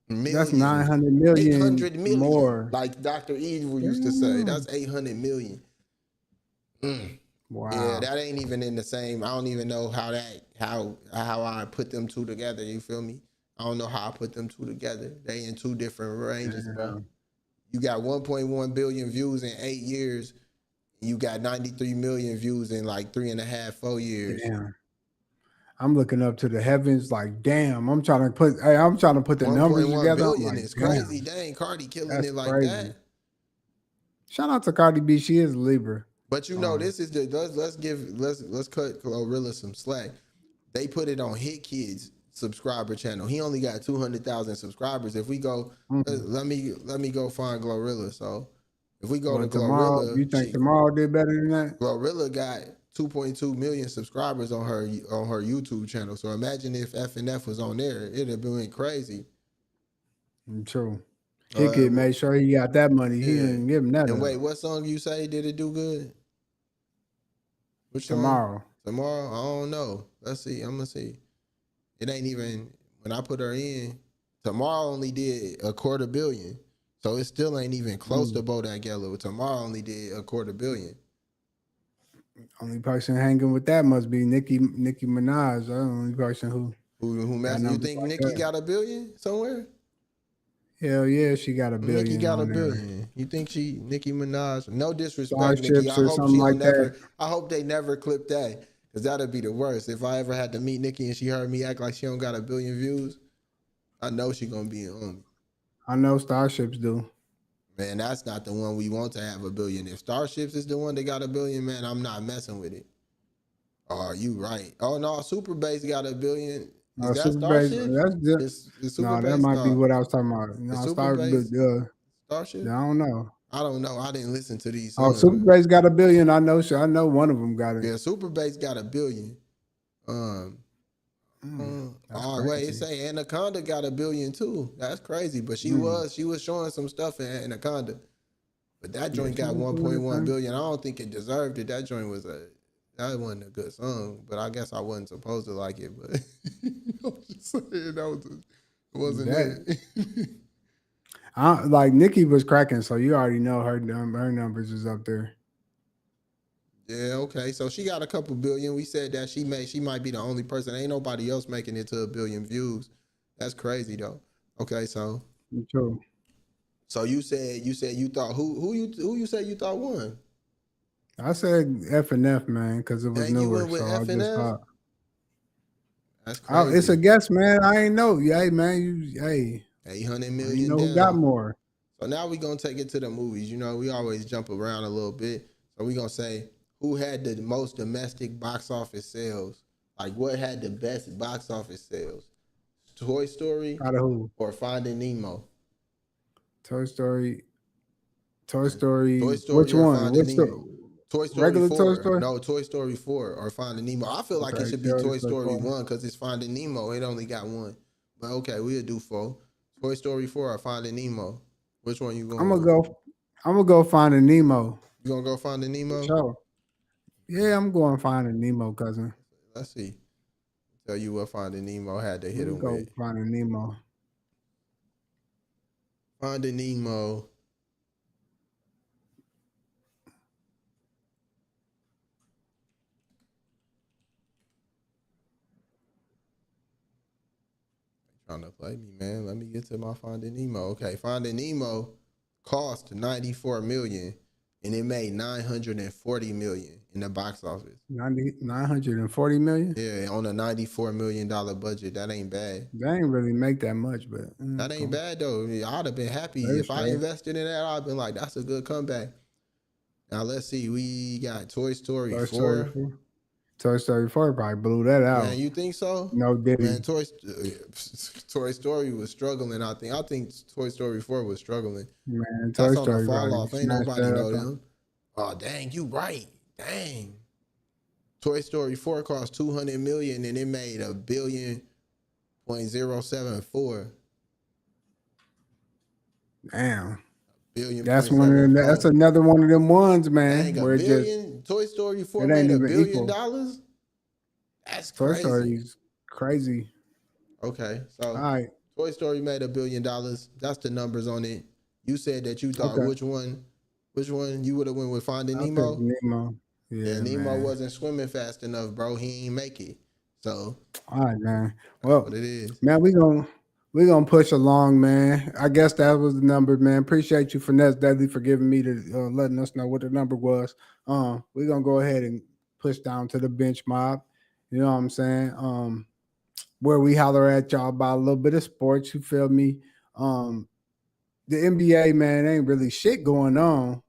That's Million. 900 million 800 million. more. Like Dr. Evil used to say. Damn. That's 800 million. Mm. Yeah, Wow. that ain't even in the same. I don't even know how I put them two together. You feel me? I don't know how I put them two together. They in two different ranges, bro. Damn. You got 1.1 billion views in 8 years. You got 93 million views in like 3.5, 4 years. Damn. I'm looking up to the heavens like, damn. I'm trying to put the numbers 1.1 together. I'm billion like, is crazy. damn, Dang, Cardi killing that's it like crazy. that. Shout out to Cardi B. She is Libra. But you know, this is the let's cut Glorilla some slack. They put it on Hit Kids subscriber channel. He only got 200,000 subscribers. If we go, let me go find Glorilla. So if we go to Tomorrow, Glorilla, you think tomorrow did better than that? Glorilla got 2.2 million subscribers on her YouTube channel. So imagine if F was on there, it'd have been crazy. True. He could make sure he got that money. He didn't give him that. And wait, what song you say did it do good? Which Tomorrow. Song? Tomorrow? I don't know. Let's see. I'm gonna see. It ain't even when I put her in. Tomorrow only did 250 million, so it still ain't even close to Bodak Yellow. Tomorrow only did 250 million. Only person hanging with that must be Nicki Minaj. The only person who messed. You think like Nicki that. got 1 billion somewhere? Hell yeah, she got 1 billion. Nicki got on 1 billion. there. You think Nicki Minaj? No disrespect, Nicki. Starships or something like that. I hope they never clip that, because that'd be the worst. If I ever had to meet Nicki and she heard me act like she don't got 1 billion views, I know she gonna be on me. I know Starships do. Man, that's not the one we want to have 1 billion. If Starships is the one that got 1 billion, man, I'm not messing with it. Oh, you right. Oh no, Super Bass got 1 billion. Is that Super Bass? Starships? Is Super that Bass? might be what I was talking about. No, Super Bass Starships. Starship? I don't know. I don't know. I didn't listen to these Oh, songs. Super Bass got 1 billion. I know one of them got it. Yeah, Super Bass got 1 billion. Wait, it say Anaconda got 1 billion too. That's crazy. But she was showing some stuff in Anaconda. But that joint got 1.1 billion. I don't think it deserved it. That joint that wasn't a good song. But I guess I wasn't supposed to like it. But I'm just saying it wasn't it. Like Nicki was cracking, so you already know her numbers is up there. Yeah, okay. So she got a couple billion. We said that she might be the only person. Ain't nobody else making it to 1 billion views. That's crazy though. Okay, so true. So you said you thought who you said you thought won? I said F, man, because it was newer. You went with so F I just thought. That's crazy. It's a guess, man. I ain't know. Hey, man, 800 million. You know who got more? So now we gonna take it to the movies. You know, we always jump around a little bit. So we gonna say who had the most domestic box office sales? Like what had the best box office sales? Toy Story Out of who? Or Finding Nemo? Toy Story. Which or one? Finding Which Nemo? Toy Story regular 4. Toy Story? No, Toy Story 4 or Finding Nemo. I feel like it should be Toy Story 1 because it's Finding Nemo. It only got 1. But okay, we'll do 4. Toy Story 4 or Finding Nemo? Which one you going? I'm gonna go Finding Nemo. You gonna go Finding Nemo? Sure. Yeah, I'm going Finding Nemo, cousin. Let's see. Tell you what Finding Nemo had to hit him with. Finding Nemo. Finding Nemo. Trying to play me, man. Let me get to my Finding Nemo. Okay, Finding Nemo cost 94 million and it made 940 million in the box office. 940 million? Yeah, on a $94 million budget. That ain't bad. They ain't really make that much, but that ain't bad though. I'd have been happy if I invested in that. I'd been like, that's a good comeback. Now let's see. We got Toy Story 4. Toy Story 4 probably blew that out. Man, you think so? No, did he? Man, Toy Story was struggling. I think Toy Story 4 was struggling. Man, Toy Story fall off. Ain't nobody know them. Oh, dang, you right. Dang. Toy Story 4 cost 200 million and it made $1 billion.074. Damn. billion That's point one of seven them. That's four. another one of them ones, man, Dang, a where it just billion. Toy Story 4 it made ain't $1 even billion. equal. That's Toy crazy. Story's crazy. Okay, All so right. Toy Story made $1 billion. That's the numbers on it. You said that you thought Okay. which one you would have went with Finding I'll take Nemo? Nemo. Yeah, Yeah, Nemo man. wasn't swimming fast enough, bro. He ain't make it. So All right, man. that's what Well, it is. man, we gonna push along, man. I guess that was the number, man. Appreciate you, Finesse Deadly, for giving me the letting us know what the number was. We're gonna go ahead and push down to the bench mob. You know what I'm saying? Where we holler at y'all about a little bit of sports. You feel me? The NBA, man, ain't really shit going on,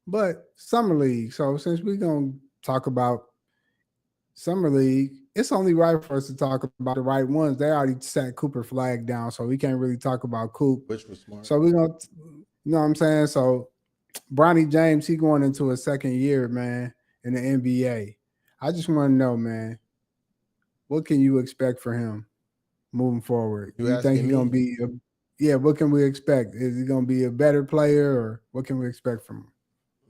but summer league. So since we gonna talk about Summer League, it's only right for us to talk about the right ones. They already sat Cooper flag down, so we can't really talk about Coop. Which was smart. So we're gonna, you know what I'm saying? So Bronny James, he going into his second year, man, in the NBA. I just want to know, man, what can you expect for him moving forward? You You think asking he's gonna me? be yeah, what can we expect? Is he gonna be a better player or what can we expect from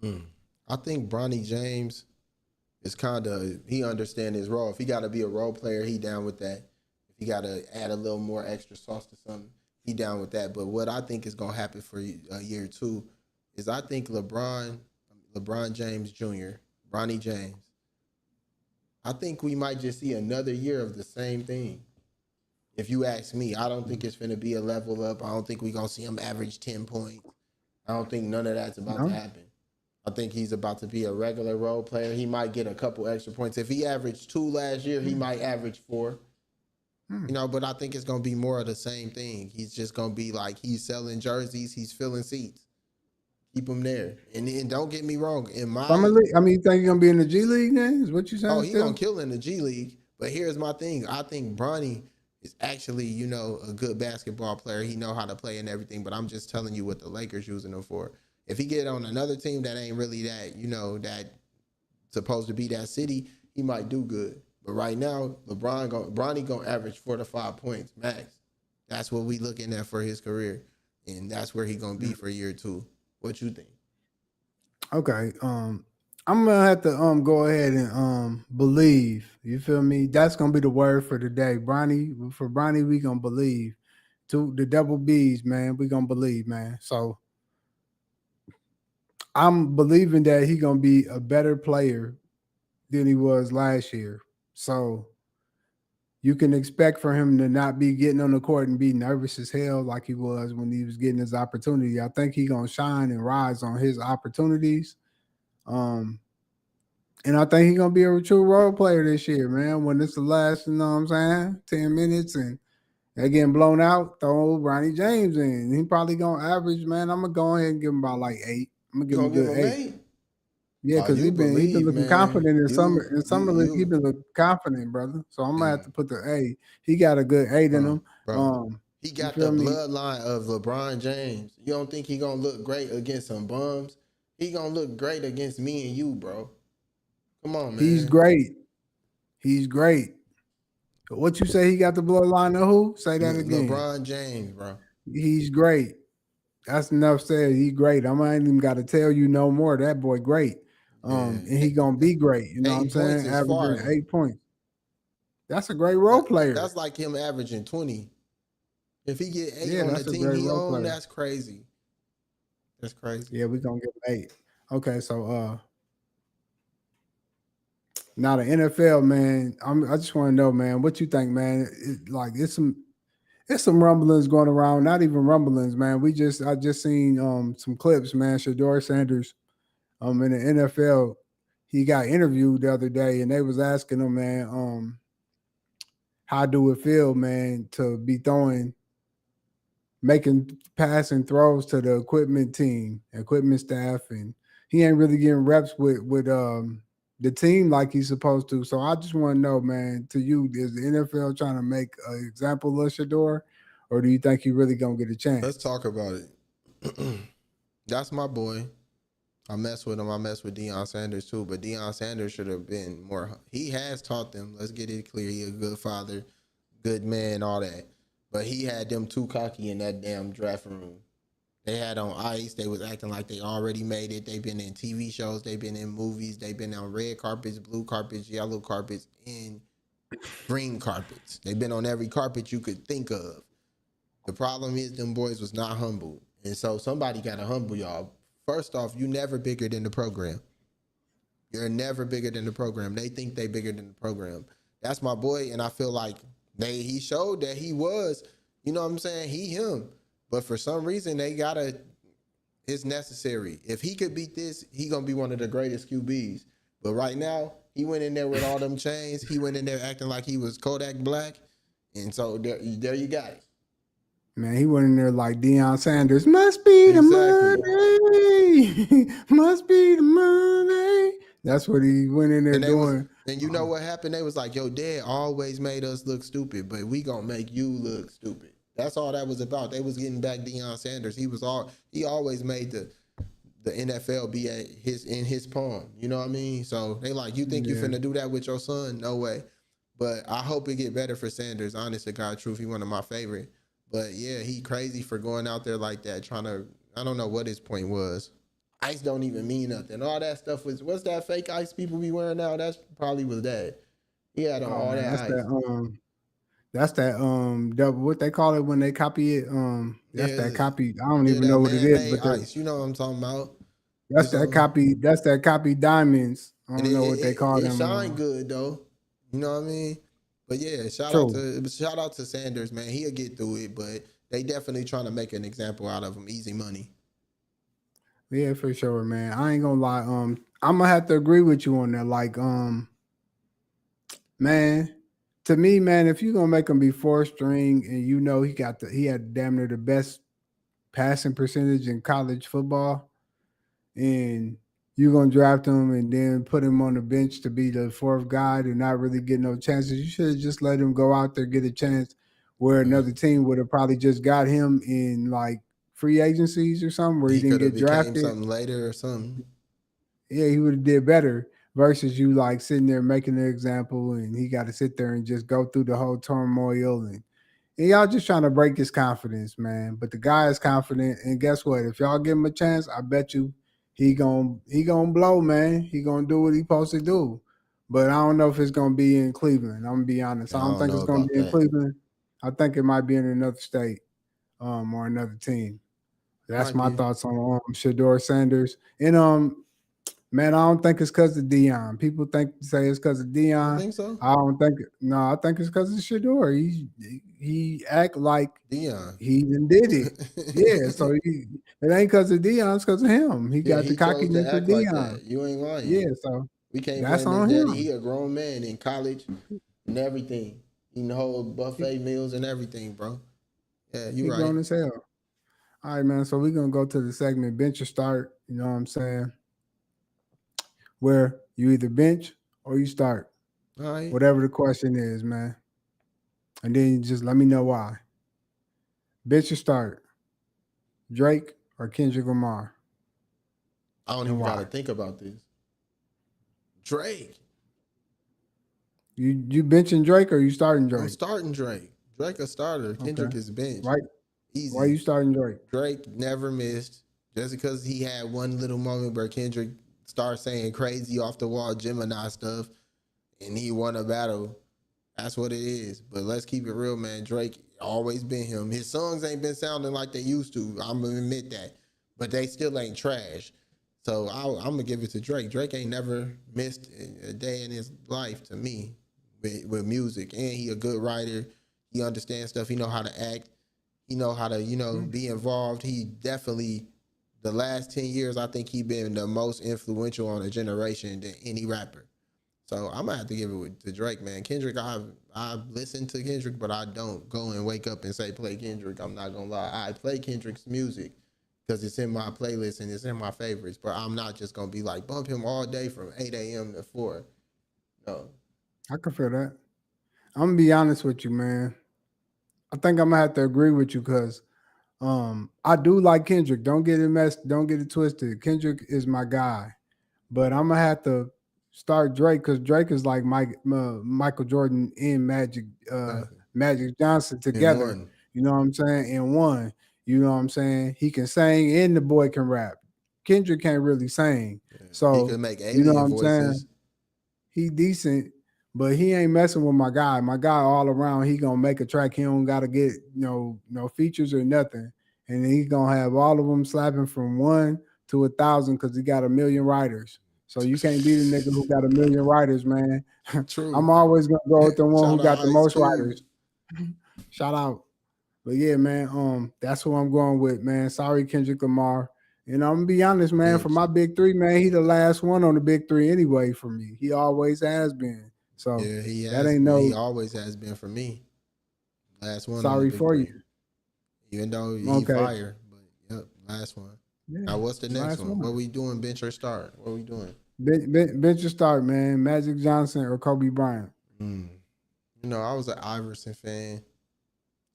him? I think Bronny James is he understand his role. If he got to be a role player, he down with that. If he got to add a little more extra sauce to something, he down with that. But what I think is gonna happen for year two is I think LeBron James Jr., Bronny James. I think we might just see another year of the same thing. If you ask me, I don't think it's going to be a level up. I don't think we're going to see him average 10 points. I don't think none of that's about to No? happen. I think he's about to be a regular role player. He might get a couple extra points. If he averaged 2 last year, he might average 4. Hmm. But I think it's going to be more of the same thing. He's just going to be like he's selling jerseys, he's filling seats. Keep him there. And don't get me wrong, Summer League? I mean, you think he's gonna be in the G League then? Is what you saying he going still? to kill in the G League. But here's my thing. I think Bronny is actually, a good basketball player. He know how to play and everything, but I'm just telling you what the Lakers using him for. If he get on another team that ain't really that, that supposed to be that city, he might do good. But right now, Bronny gonna average 4 to 5 points max. That's what we looking at for his career, and that's where he gonna be for year 2. What you think? Okay. I'm gonna have to go ahead and believe. You feel me? That's gonna be the word for today. Bronny, we gonna believe. To the double B's, man, we gonna believe, man. So I'm believing that he gonna be a better player than he was last year. So you can expect for him to not be getting on the court and be nervous as hell like he was when he was getting his opportunity. I think he gonna shine and rise on his opportunities. Um, And I think he's gonna be a true role player this year, man. When it's the last, you know what I'm saying, 10 minutes and they're getting blown out, throw Ronnie James in. He probably gonna average, man. I'm gonna go ahead and give him about like 8. I'm gonna You give him a gonna give good him 8. 8? Yeah, Oh, because you he been believe, looking man. confident in summer. You In you summer league, he you been looking confident, brother. So I'm gonna have and to put the 8. He got a good 8 in bro, him. bro. He You got the feel me? bloodline of LeBron James. You don't think he gonna look great against some bums? He gonna look great against me and you, bro. Come on, He's man. great. He's great. What you say? He got the bloodline of who? Say that again. LeBron James, bro. He's great. That's enough said. He great. I ain't even got to tell you no more. That boy great. Yeah. And he gonna be great. You know what I'm 8 points saying? is far Averaging though. 8 points. That's a great role That's player. like him averaging 20. If he get 8 Yeah, on the that's a team great he role on, player. that's crazy. That's crazy. Yeah, we gonna give him 8. Okay, so now the NFL, man. I just want to know, man, what you think, man? It's some rumblings going around. Not even rumblings, man. I just seen some clips, man. Shador Sanders in the NFL, he got interviewed the other day, and they was asking him, man, how do it feel, man, to be making passing throws to the equipment staff, and he ain't really getting reps with the team like he's supposed to. So I just want to know, man, to you, is the NFL trying to make an example of Shador, or do you think he really gonna get a Let's chance? talk about it. That's my boy. I mess with him. I mess with Deion Sanders too. But Deion Sanders should have been more. He has taught them. Let's get it clear. He a good father, good man, all that. But he had them too cocky in that damn draft room. They had on ice. They was acting like they already made it. They've been in TV shows. They've been in movies. They've been on red carpets, blue carpets, yellow carpets, and green carpets. They've been on every carpet you could think of. The problem is them boys was not humble. And so somebody got to humble y'all. First off, you never bigger than the program. You're never bigger than the program. They think they bigger than the program. That's my boy, and I feel like he showed that he was, you know what I'm saying, he him. But for some reason, they gotta, it's necessary. If he could beat this, he gonna be one of the greatest QBs. But right now, he went in there with all them chains. He went in there acting like he was Kodak Black. And so there you got it. Man, he went in there like Deion Sanders. Must be the money. Must be the money. That's what he went in there doing. And you know what happened? They was like, yo, Dad always made us look stupid, but we gonna make you look stupid. That's all that was about. They was getting back Deion Sanders. He always made the NFL be in his palm. You know what I mean? So they like, you think you finna do that with your son? No way. But I hope it get better for Sanders. Honest to God, truth, he one of my favorite. But yeah, he crazy for going out there like that, trying to, I don't know what his point was. Ice don't even mean nothing. All that stuff was, what's that fake ice people be wearing now? That's probably was that. He had on all that ice. That's that double, what they call it when they copy it. That's that copy. I don't even know what it is, but ice. You know what I'm talking about. That's that copy. That's that copy diamonds. I don't know what they call them. It shine good though. You know what I mean? But yeah, shout out to Sanders, man. He'll get through it, but they definitely trying to make an example out of him. Easy money. Yeah, for sure, man. I ain't gonna lie. I'm gonna have to agree with you on that. Like, man, to me, man, if you're gonna make him be 4th string and you know he had damn near the best passing percentage in college football, and you're gonna draft him and then put him on the bench to be the 4th guy and not really get no chances, you should have just let him go out there, get a chance where another team would have probably just got him in like free agencies or something where he didn't get drafted. Something later or something. Yeah, he would have did better versus you like sitting there making an example and he got to sit there and just go through the whole turmoil and y'all just trying to break his confidence, man. But the guy is confident, and guess what? If y'all give him a chance, I bet you he gonna blow, man. He gonna do what he supposed to do. But I don't know if it's gonna be in Cleveland. I'm gonna be honest. I don't think it's gonna be in Cleveland. I think it might be in another state, or another team. That's my thoughts on Shedeur Sanders. And man, I don't think it's because of Deion. People say it's because of Deion. You think so? I don't think. No, I think it's because of Shedeur. He act like Deion. He even did it. Yeah, so it ain't because of Deion. It's because of him. He got the cockiness of Deion. Like you ain't lying. Yeah, so we can't blame his daddy. He a grown man in college and everything. Eating the whole buffet meals and everything, bro. Yeah, you right. He grown as hell. All right, man. So we're gonna go to the segment bench or start. You know what I'm saying? Where you either bench or you start. All right. Whatever the question is, man. And then you just let me know why. Bench or start. Drake or Kendrick Lamar? I don't even gotta think about this. Drake. You benching Drake or you starting Drake? I'm starting Drake. Drake a starter. Kendrick is bench. Right. Easy. Why you starting Drake? Drake never missed. Just because he had one little moment where Kendrick started saying crazy off the wall Gemini stuff and he won a battle. That's what it is. But let's keep it real, man. Drake always been him. His songs ain't been sounding like they used to. I'm gonna admit that. But they still ain't trash. So I'm gonna give it to Drake. Drake ain't never missed a day in his life to me with music. And he a good writer. He understands stuff. He know how to act. He know how to, be involved. He definitely, the last 10 years, I think he been the most influential on a generation than any rapper. So I'm gonna have to give it to Drake, man. Kendrick, I've listened to Kendrick, but I don't go and wake up and say play Kendrick. I'm not gonna lie. I play Kendrick's music because it's in my playlist and it's in my favorites. But I'm not just gonna be like bump him all day from 8 a.m. to 4. No. I can feel that. I'm gonna be honest with you, man. I think I'm gonna have to agree with you because I do like Kendrick. Don't get it twisted. Kendrick is my guy, but I'm gonna have to start Drake because Drake is like Michael Jordan and Magic Johnson together. You know what I'm saying? In one. You know what I'm saying? He can sing and the boy can rap. Kendrick can't really sing. Yeah. He So, could make you know what alien I'm saying? voices. He decent, but he ain't messing with my guy. My guy all around, he gonna make a track. He don't gotta get no features or nothing. And he gonna have all of them slapping from 1 to 1,000 because he got 1 million writers. So you can't be the nigga who got 1 million writers, man. True. I'm always gonna go with the one who Shout got out the Ice most Cube. writers. Shout out. But yeah, man, that's who I'm going with, man. Sorry, Kendrick Lamar. And I'm gonna be honest, man. For Bench. my big three, man, he the last one on the big three anyway for me. He always has been. So Yeah, he that has ain't been. He no always has been for me. Last one on the sorry big for you. three. Even though he Okay. fire, but yep, last one. Yeah. Now what's the next Last one? What one. we doing? Bench or start? What we doing? Bench your start, man. Magic Johnson or Kobe Bryant. Mm. I was an Iverson fan,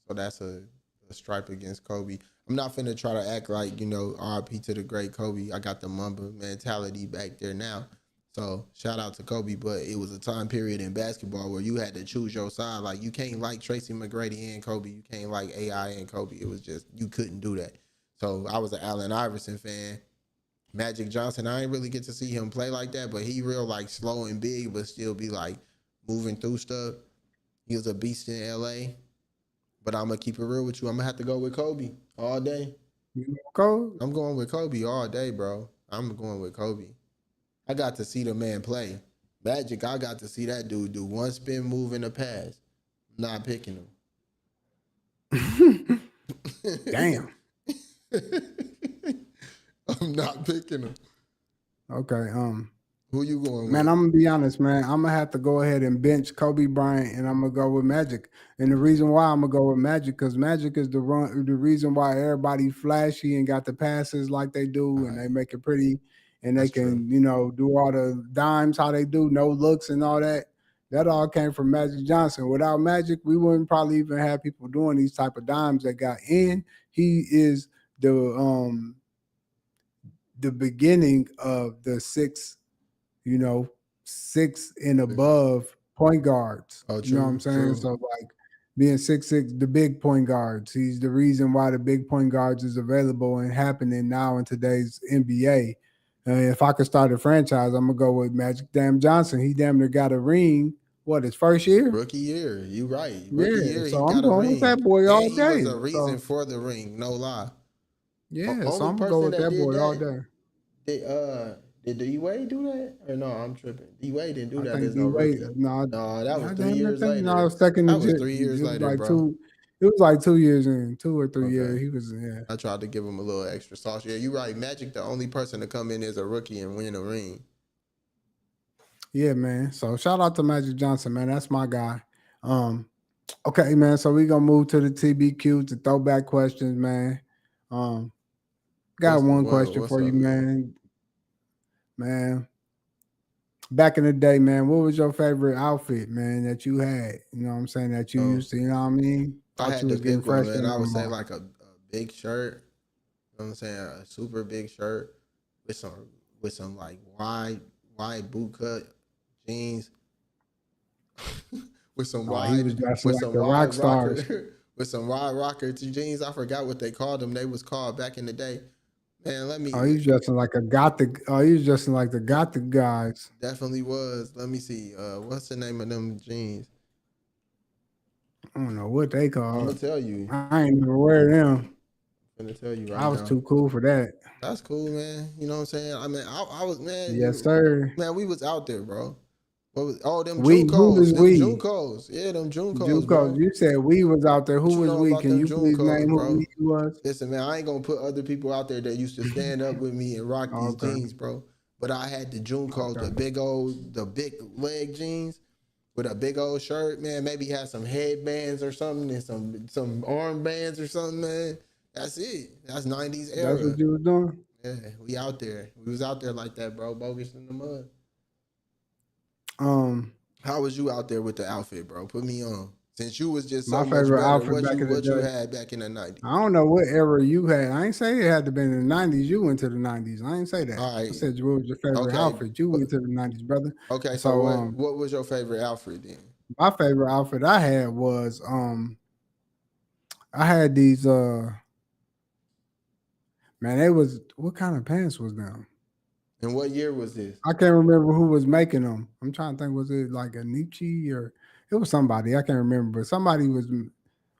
so that's a stripe against Kobe. I'm not finna try to act like, RIP to the great Kobe. I got the Mamba mentality back there now. So shout out to Kobe, but it was a time period in basketball where you had to choose your side. Like you can't like Tracy McGrady and Kobe. You can't like AI and Kobe. It was just, you couldn't do that. So I was an Allen Iverson fan. Magic Johnson, I ain't really get to see him play like that, but he real like slow and big, but still be like moving through stuff. He was a beast in LA. But I'm gonna keep it real with you. I'm gonna have to go with Kobe all day. You Kobe? I'm going with Kobe all day, bro. I'm going with Kobe. I got to see the man play. Magic, I got to see that dude do one spin move in the pass. I'm not picking him. Damn. I'm not picking him. Okay. Who you going Man, with? I'm gonna be honest, man. I'm gonna have to go ahead and bench Kobe Bryant, and I'm gonna go with Magic. And the reason why I'm gonna go with Magic, because Magic is the reason why everybody flashy and got the passes like they do, and they make it pretty, and they That's true. can, do all the dimes how they do, no looks and all that. That all came from Magic Johnson. Without Magic, we wouldn't probably even have people doing these type of dimes that got in. He is the beginning of the you know, 6 and above point guards. Oh, You know what I'm true, saying? true. So like being 6'6", the big point guards. He's the reason why the big point guards is available and happening now in today's NBA. If I could start a franchise, I'm gonna go with Magic Damn Johnson. He damn near got a ring. What, his first year? Rookie year, you right. Rookie Yeah. year, he So I'm got a going with ring, that boy and all he was day. a reason So for the ring. No lie. yeah. So Only I'm gonna go person with that that did boy all that. day. Did D Wade do that? Or no, I'm tripping. D Wade didn't do I that think as D no Wade. rookie. No, No, that was I 3 damn near years think no, I later. was second. That was 3 years It was later, like bro. 2. It was like 2 years in, 2 or 3 years. Okay. He was I tried to give him a little extra sauce. Yeah, you're right. Magic, the only person to come in as a rookie and win a ring. yeah, man. So shout out to Magic Johnson, man. That's my guy. Okay, man. So we gonna move to the TBQ, to throwback questions, man. Um, got one question What's for you, up, man? man. Man, back in the day, man, what was your favorite outfit, man, that you had? You know what I'm saying? That you Oh, used to, you know what I mean? I Thought you had to was getting pick one, fresh man. in I no would say more. like a big shirt. You know what I'm saying? A super big shirt with some like wide boot cut jeans with some Oh, he was wide dressing with like some the rock wide stars. rocker with some wide rocker jeans. I forgot what they called them. They was called back in the day. Man, let Oh, me he's dressing like a gothic. Oh, he's dressing like the gothic guys. definitely was. Let me see. What's the name of them jeans? I don't know what they I'm gonna called. tell you. I ain't never wear them. I'm gonna tell you I right was now. too cool for that. That's cool, man. You know what I'm saying? I mean, I was man, Yes, sir. we was out there, bro. What was them We, who was Them we? Juncos. Yeah, them Juncos, Juco, bro. you said we was out there. What Who you was know we? about Can them you please Juncos, name who bro? we was? Listen, man, I ain't gonna put other people out there that used to stand up with me and rock these Okay, jeans, bro. But I had the Juncos, okay. the big leg jeans with a big old shirt, man. Maybe had some headbands or something and some armbands or something, man. That's it. That's 90s That's era. what you was doing. Yeah, we out there. We was out there like that, bro. Bogus in the mud. Um, How was you out there with the outfit, bro? Put me on. Since you was just my so much favorite better, outfit back in the what you day. had back in the 90s? I don't know what era you had. I ain't say it had to be in the '90s. You went to the '90s. I ain't say that. All I right. said what was your favorite Okay. outfit. You went to the '90s, brother. Okay, so So what was your favorite outfit then? my favorite outfit I had was I had these Man, they was what kind of pants was them? And what year was this? I can't remember who was making them. I'm trying to think. Was it like a Nietzsche or it was somebody? I can't remember. But somebody was.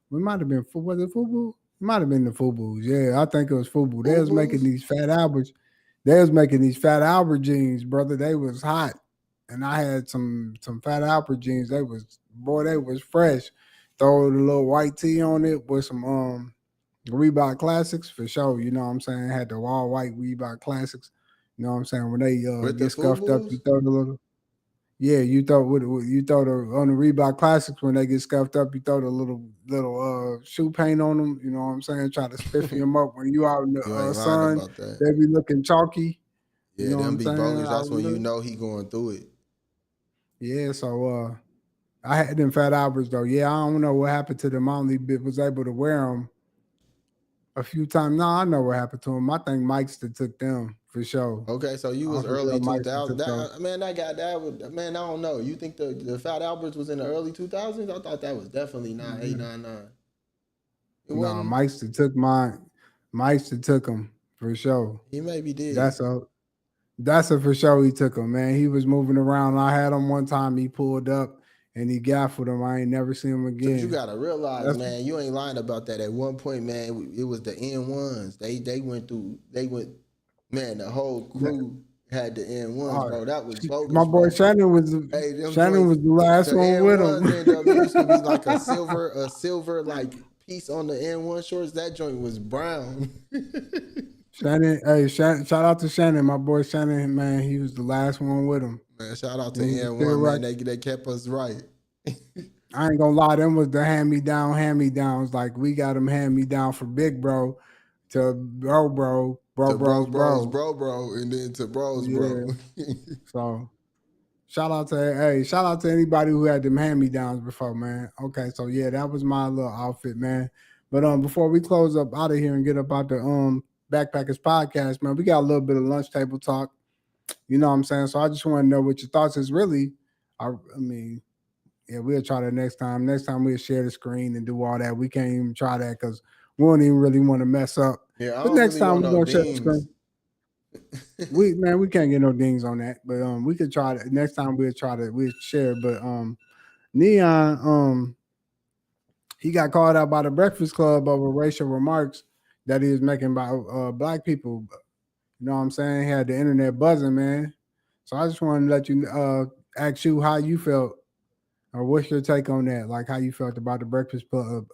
We might have been. Was it Fubu? It might have been the Fubus. Yeah, I think it was Fubu. They was making Boo-boos? these Fat Alberts. They was making these Fat Albert jeans, brother. They was hot, and I had some Fat Albert jeans. They was boy, they was fresh. Throw the little white tee on it with some Reebok Classics for sure. You know what I'm saying? Had the all white Reebok Classics. You know what I'm saying? When they With the get scuffed up, you Fubu's? throw the little yeah, you throw you throw the on the Reebok Classics when they get scuffed up, you throw the little shoe paint on them. You know what I'm saying? Try to spiffy them up when you out in the You ain't lying sun. about that. They be looking chalky. You Yeah, know what them I'm be saying? bogus. That's when you know he going through it. Yeah, so I had them Fat Alberts though. Yeah, I don't know what happened to them. I only was able to wear them a few times. No, I know what happened to them. I think Mike's that took them for sure. Okay, so you was For sure, early Mike's that 2000. took those. That man, that would man. I don't know. You think the Fat Alberts was in the early 2000s? I thought that was definitely not Mm-hmm. 899. It No, wasn't. Mike's that took mine. Mike's that took them for sure. He maybe did. That's a that's a for sure. He took him, man. He was moving around. I had him one time. He pulled up and he gaffled him. I ain't never seen him Cause you again. gotta realize, That's man, you ain't lying about that. At one point, man, it was the N1s. They went, man, the whole crew had the N1s, all bro. right. That was My bogus, boy bro. Shannon was Hey, them Shannon joints, was the the last one with N1s him. end up, it used to be like a silver like piece on the N1 shorts. That joint was brown. Shannon, hey, Shannon, shout out to Shannon, my boy Shannon, man. He was the last one with him. Man, shout out to And he was still N1, right. man. They kept us right. I ain't gonna lie, them was the hand me downs. Like we got them hand me down for big bro to To bro, bros, bros, bro. bro, and then to bros, bro. Yeah. So shout out to anybody who had them hand me downs before, man. Okay, so yeah, that was my little outfit, man. But before we close up out of here and get up out the Backpackers podcast, man, we got a little bit of lunch table talk. You know what I'm saying? So I just want to know what your thoughts is really. I mean, yeah, we'll try that next time. Next time we'll share the screen and do all that. We can't even try that because we don't even really want to mess up. Yeah, I But don't next really time want we're no gonna share the dings. screen. We can't get no dings on that. But we could try that. Next time we'll share. But Neon, he got called out by the Breakfast Club over racial remarks that he was making about black people. You know what I'm saying? He had the internet buzzing, man. So I just wanted to let you ask you how you felt or what's your take on that? Like how you felt about the Breakfast Club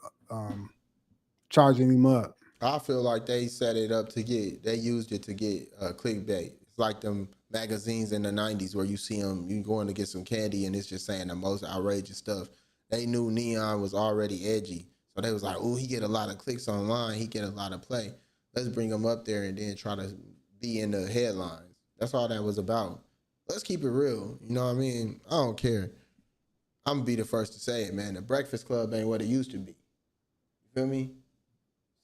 charging him up. I feel like they set it up they used it to get clickbait. It's like them magazines in the 90s where you see them, you going to get some candy and it's just saying the most outrageous stuff. They knew Neon was already edgy. So they was like, oh, he get a lot of clicks online. He get a lot of play. Let's bring him up there and then try to be in the headlines. That's all that was about. Let's keep it real. You know what I mean? I don't care. I'm going to be the first to say it, man. The Breakfast Club ain't what it used to be. You feel me?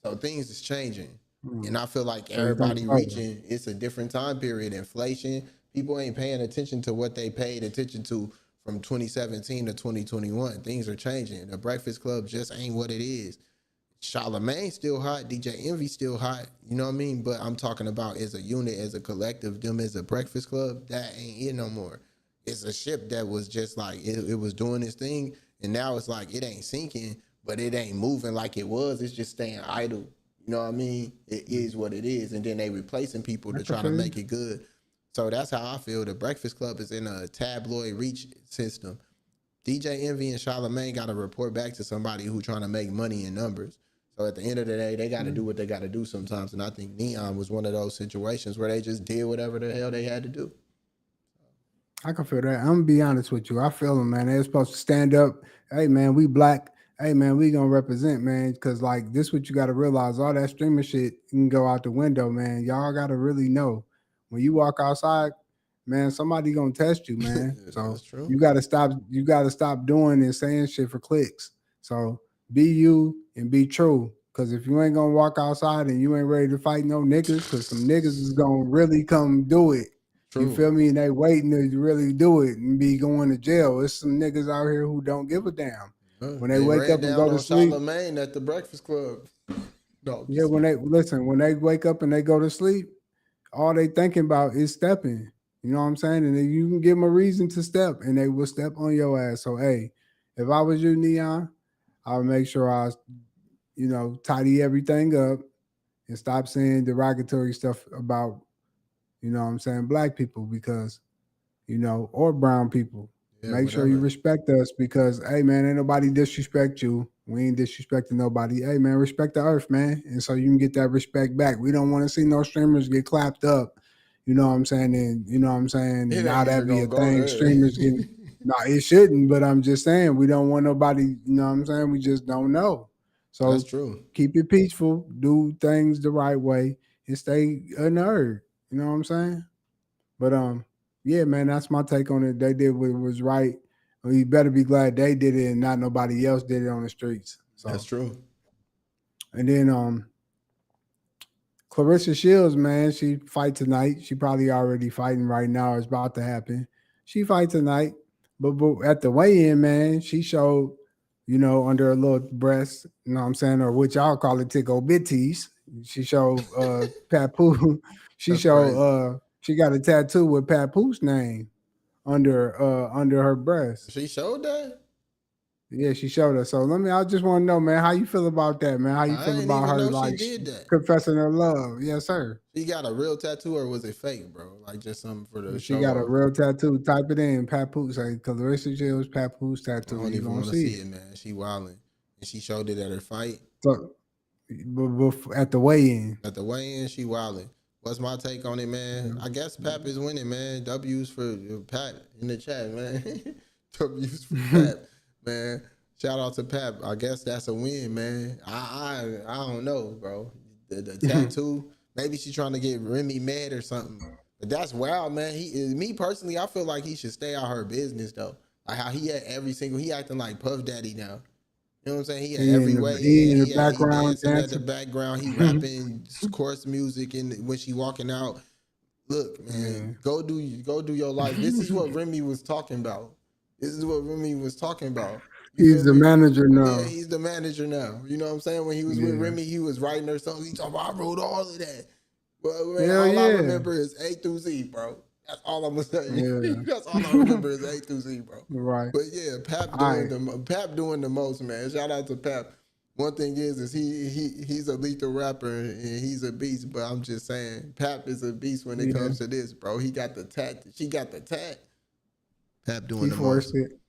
So things is changing. And I feel like So you think everybody reaching, it's a different time period. Inflation, people ain't paying attention to what they paid attention to from 2017 to 2021. Things are changing. The Breakfast Club just ain't what it is. Charlamagne still hot, DJ Envy still hot, you know what I mean? But I'm talking about as a unit, as a collective, them as a Breakfast Club, that ain't it no more. It's a ship that was just like, it was doing its thing, and now it's like, it ain't sinking, but it ain't moving like it was. It's just staying idle. You know what I mean? It is what it is. And then they replacing people to try to make it good. So that's how I feel. The Breakfast Club is in a tabloid reach system. DJ Envy and Charlamagne got to report back to somebody who trying to make money in numbers. So at the end of the day, they got to do what they got to do sometimes. And I think Neon was one of those situations where they just did whatever the hell they had to do. I can feel that. I'm gonna be honest with you. I feel them, man. They're supposed to stand up. Hey, man, we black. Hey, man, we gonna represent, man. Because like this, what you got to realize. All that streaming shit can go out the window, man. Y'all got to really know when you walk outside, man. Somebody gonna test you, man. So That's true. you got to stop. You got to stop doing and saying shit for clicks. So be you and be true. Because if you ain't gonna walk outside and you ain't ready to fight no niggas, because some niggas is gonna really come do it. You True. feel me? And they waiting to really do it and be going to jail. There's some niggas out here who don't give a damn. When they They wake ran up and down go to on sleep, Charlamagne at the Breakfast Club. No, I'm Yeah, just when they wake up and they go to sleep, all they thinking about is stepping. You know what I'm saying? And then you can give them a reason to step, and they will step on your ass. So hey, if I was you, Neon, I would make sure I, tidy everything up and stop saying derogatory stuff about, what I'm saying, black people because or brown people. yeah, Make sure you whatever. respect us because, hey, man, ain't nobody disrespect you. We ain't disrespecting nobody. Hey, man, respect the earth, man. And so you can get that respect back. We don't want to see no streamers get clapped up. You know what I'm saying? And you know what I'm saying? It And now ain't that even be gonna a go thing. there. Streamers getting, no, it shouldn't, but I'm just saying we don't want nobody, you know what I'm saying? We just don't know. That's So true. keep it peaceful, do things the right way, and stay a nerd. You know what I'm saying? But yeah, man, that's my take on it. They did what was right. Well, you better be glad they did it and not nobody else did it on the streets. That's So, true. and then Clarissa Shields, man, she fight tonight. She probably already fighting right now. It's about to happen. She fight tonight, but at the weigh-in, man, she showed, under her little breast, you know what I'm saying, or what y'all call it, tickle bitties. She showed Papoose. She That's showed crazy. she got a tattoo with Papoose name under her breast. She showed that. Yeah, she showed us. So I just want to know, man, how you feel about that, man? How you I feel didn't about even her know she like did that. confessing her love? Yes, sir. She got a real tattoo or was it fake, bro? Like just something for the She show got a off. real tattoo. Type it in, Papoose. Say Clarissa Jill's Papoose I tattoo. don't You even gonna want to see see it. it, man. She wilding, and she showed it at her fight. So, at the weigh-in. At the weigh-in, she wilding. What's my take on it, man? I guess Pap is winning, man. W's for Pat in the chat, man. W's for Pap, man. Shout out to Pap. I guess that's a win, man. I don't know, bro. The tattoo. Maybe she's trying to get Remy mad or something. But that's wild, man. Me personally, I feel like he should stay out her business though. Like how he had he acting like Puff Daddy now. You know what I'm saying? He had he every in the way he in. in the He background dancing at the dancing. background. He rapping chorus music, and when she walking out, look, man, Yeah. go do your life. This is what Remy was talking about. This is what Remy was talking about. You He's feel the me? manager Yeah, now. he's the manager now. You know what I'm saying? When he was with Yeah. Remy, he was writing her songs. He talking about, I wrote all of that. But man, Hell all I yeah. remember is A through Z, bro. That's all I'm gonna say. Yeah. That's all I remember is A through Z, bro. Right. But yeah, All right. Pap doing the most, man. Shout out to Pap. One thing is he's a lethal rapper and he's a beast. But I'm just saying, Pap is a beast when it Yeah. comes to this, bro. He got the tat. She got the tat. Pap doing He the forced most. it.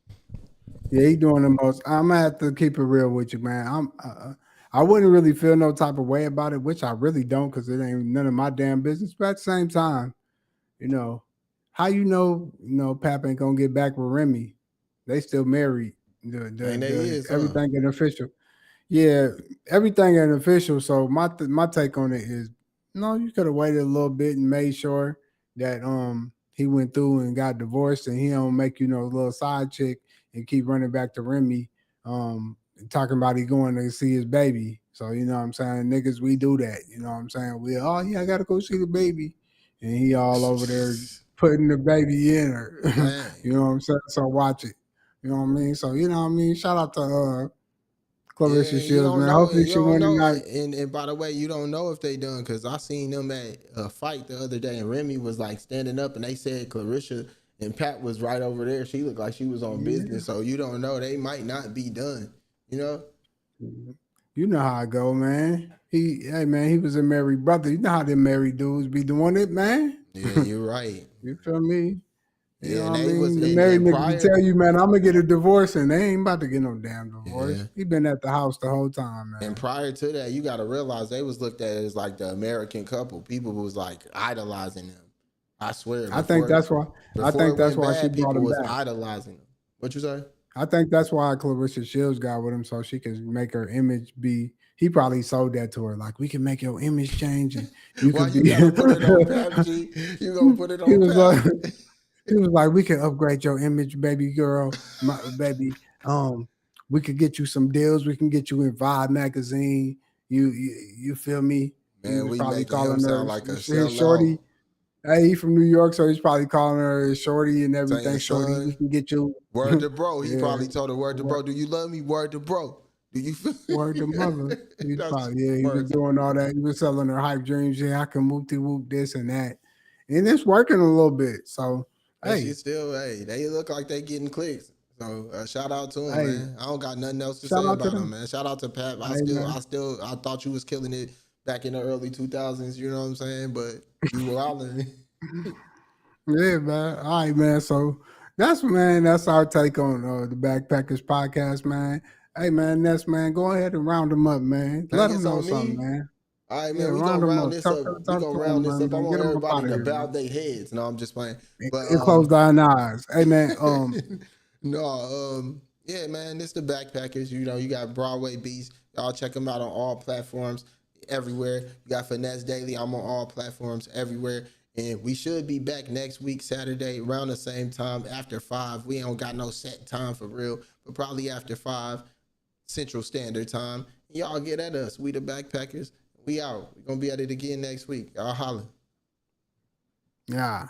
Yeah, he doing the most. I'm gonna have to keep it real with you, man. I wouldn't really feel no type of way about it, which I really don't, because it ain't none of my damn business. But at the same time, you know, how Pap ain't gonna get back with Remy. They still married. And they The is, huh? everything ain't official. Yeah, everything ain't official. So my take on it is, no, you could have waited a little bit and made sure that he went through and got divorced, and he don't make a little side chick and keep running back to Remy, talking about he going to see his baby. So you know what I'm saying, niggas, we do that. You know what I'm saying? We, oh yeah, I gotta go see the baby, and he all over there putting the baby in her. You Dang. know what I'm saying? So watch it. You know what I mean? So you know what I mean? Shout out to Yeah, Clarissa you Shields, don't man. know. Hopefully You she don't win know. tonight. And by the way, you don't know if they done because I seen them at a fight the other day, and Remy was like standing up, and they said Clarissa and Pat was right over there. She looked like she was on Yeah. business, so you don't know. They might not be done. You know? You know how I go, man. Hey man, he was a married brother. You know how them married dudes be doing it, man. Yeah, you're right. You feel me? You know Yeah, what and I they was mean? The married and niggas will prior. tell you, man, I'm gonna get a divorce, and they ain't about to get no damn divorce. Yeah. He been at the house the whole time, And man. prior to that, you got to realize they was looked at as like the American couple. People was like idolizing them. I swear, I think that's why. I before think it that's went why she bad, brought people him was back. idolizing them. What you say? I think that's why Clarissa Shields got with him, so she can make her image be. He probably sold that to her, like we can make your image change, and you Why could you be. gotta put it on Pap G? You gonna put it He on was Pap? like, he was like, we can upgrade your image, baby girl, my baby. We could get you some deals. We can get you in Vibe magazine. You feel me? He Man, was we probably making him calling sound her like a his shorty. sellout. Hey, he from New York, so he's probably calling her his shorty and Saying, everything. Shorty, we son, can get you. word to bro. He Yeah. probably told her word to bro. Do you love me? Word to bro. Do you feel Word to mother. He's that's probably, yeah, he was words. doing all that. He was selling her hype dreams. Yeah, I can whoop de whoop this and that. And it's working a little bit. So, And she hey, still, hey, they look like they getting clicks. So shout out to him, hey, man. I don't got nothing else to shout say out to about him, them. man. Shout out to Pat. Hey, man. I thought you was killing it back in the early 2000s. You know what I'm saying? But you were out there. Yeah, man. All right, man. So that's our take on the Backpackers podcast, man. Hey, man, Ness, man, go ahead and round them up, man. Let Dang, them it's know on something, me. man. All right, Yeah, man. We round gonna them round up. this Talk, up. talk, We talk gonna to them, round this up. I man. Get want them up out everybody of to here, bow man. their heads. No, I'm just playing. But And close thine eyes. Hey, man. no, yeah, man, it's the Backpackers. You know, you got Broadway Beats. Y'all check them out on all platforms, everywhere. You got Finesse Daily. I'm on all platforms, everywhere. And we should be back next week, Saturday, around the same time, after 5. We don't got no set time for real, but probably after 5 Central Standard Time. Y'all get at us. We the Backpackers. We out. We're going to be at it again next week. Y'all holla. Yeah.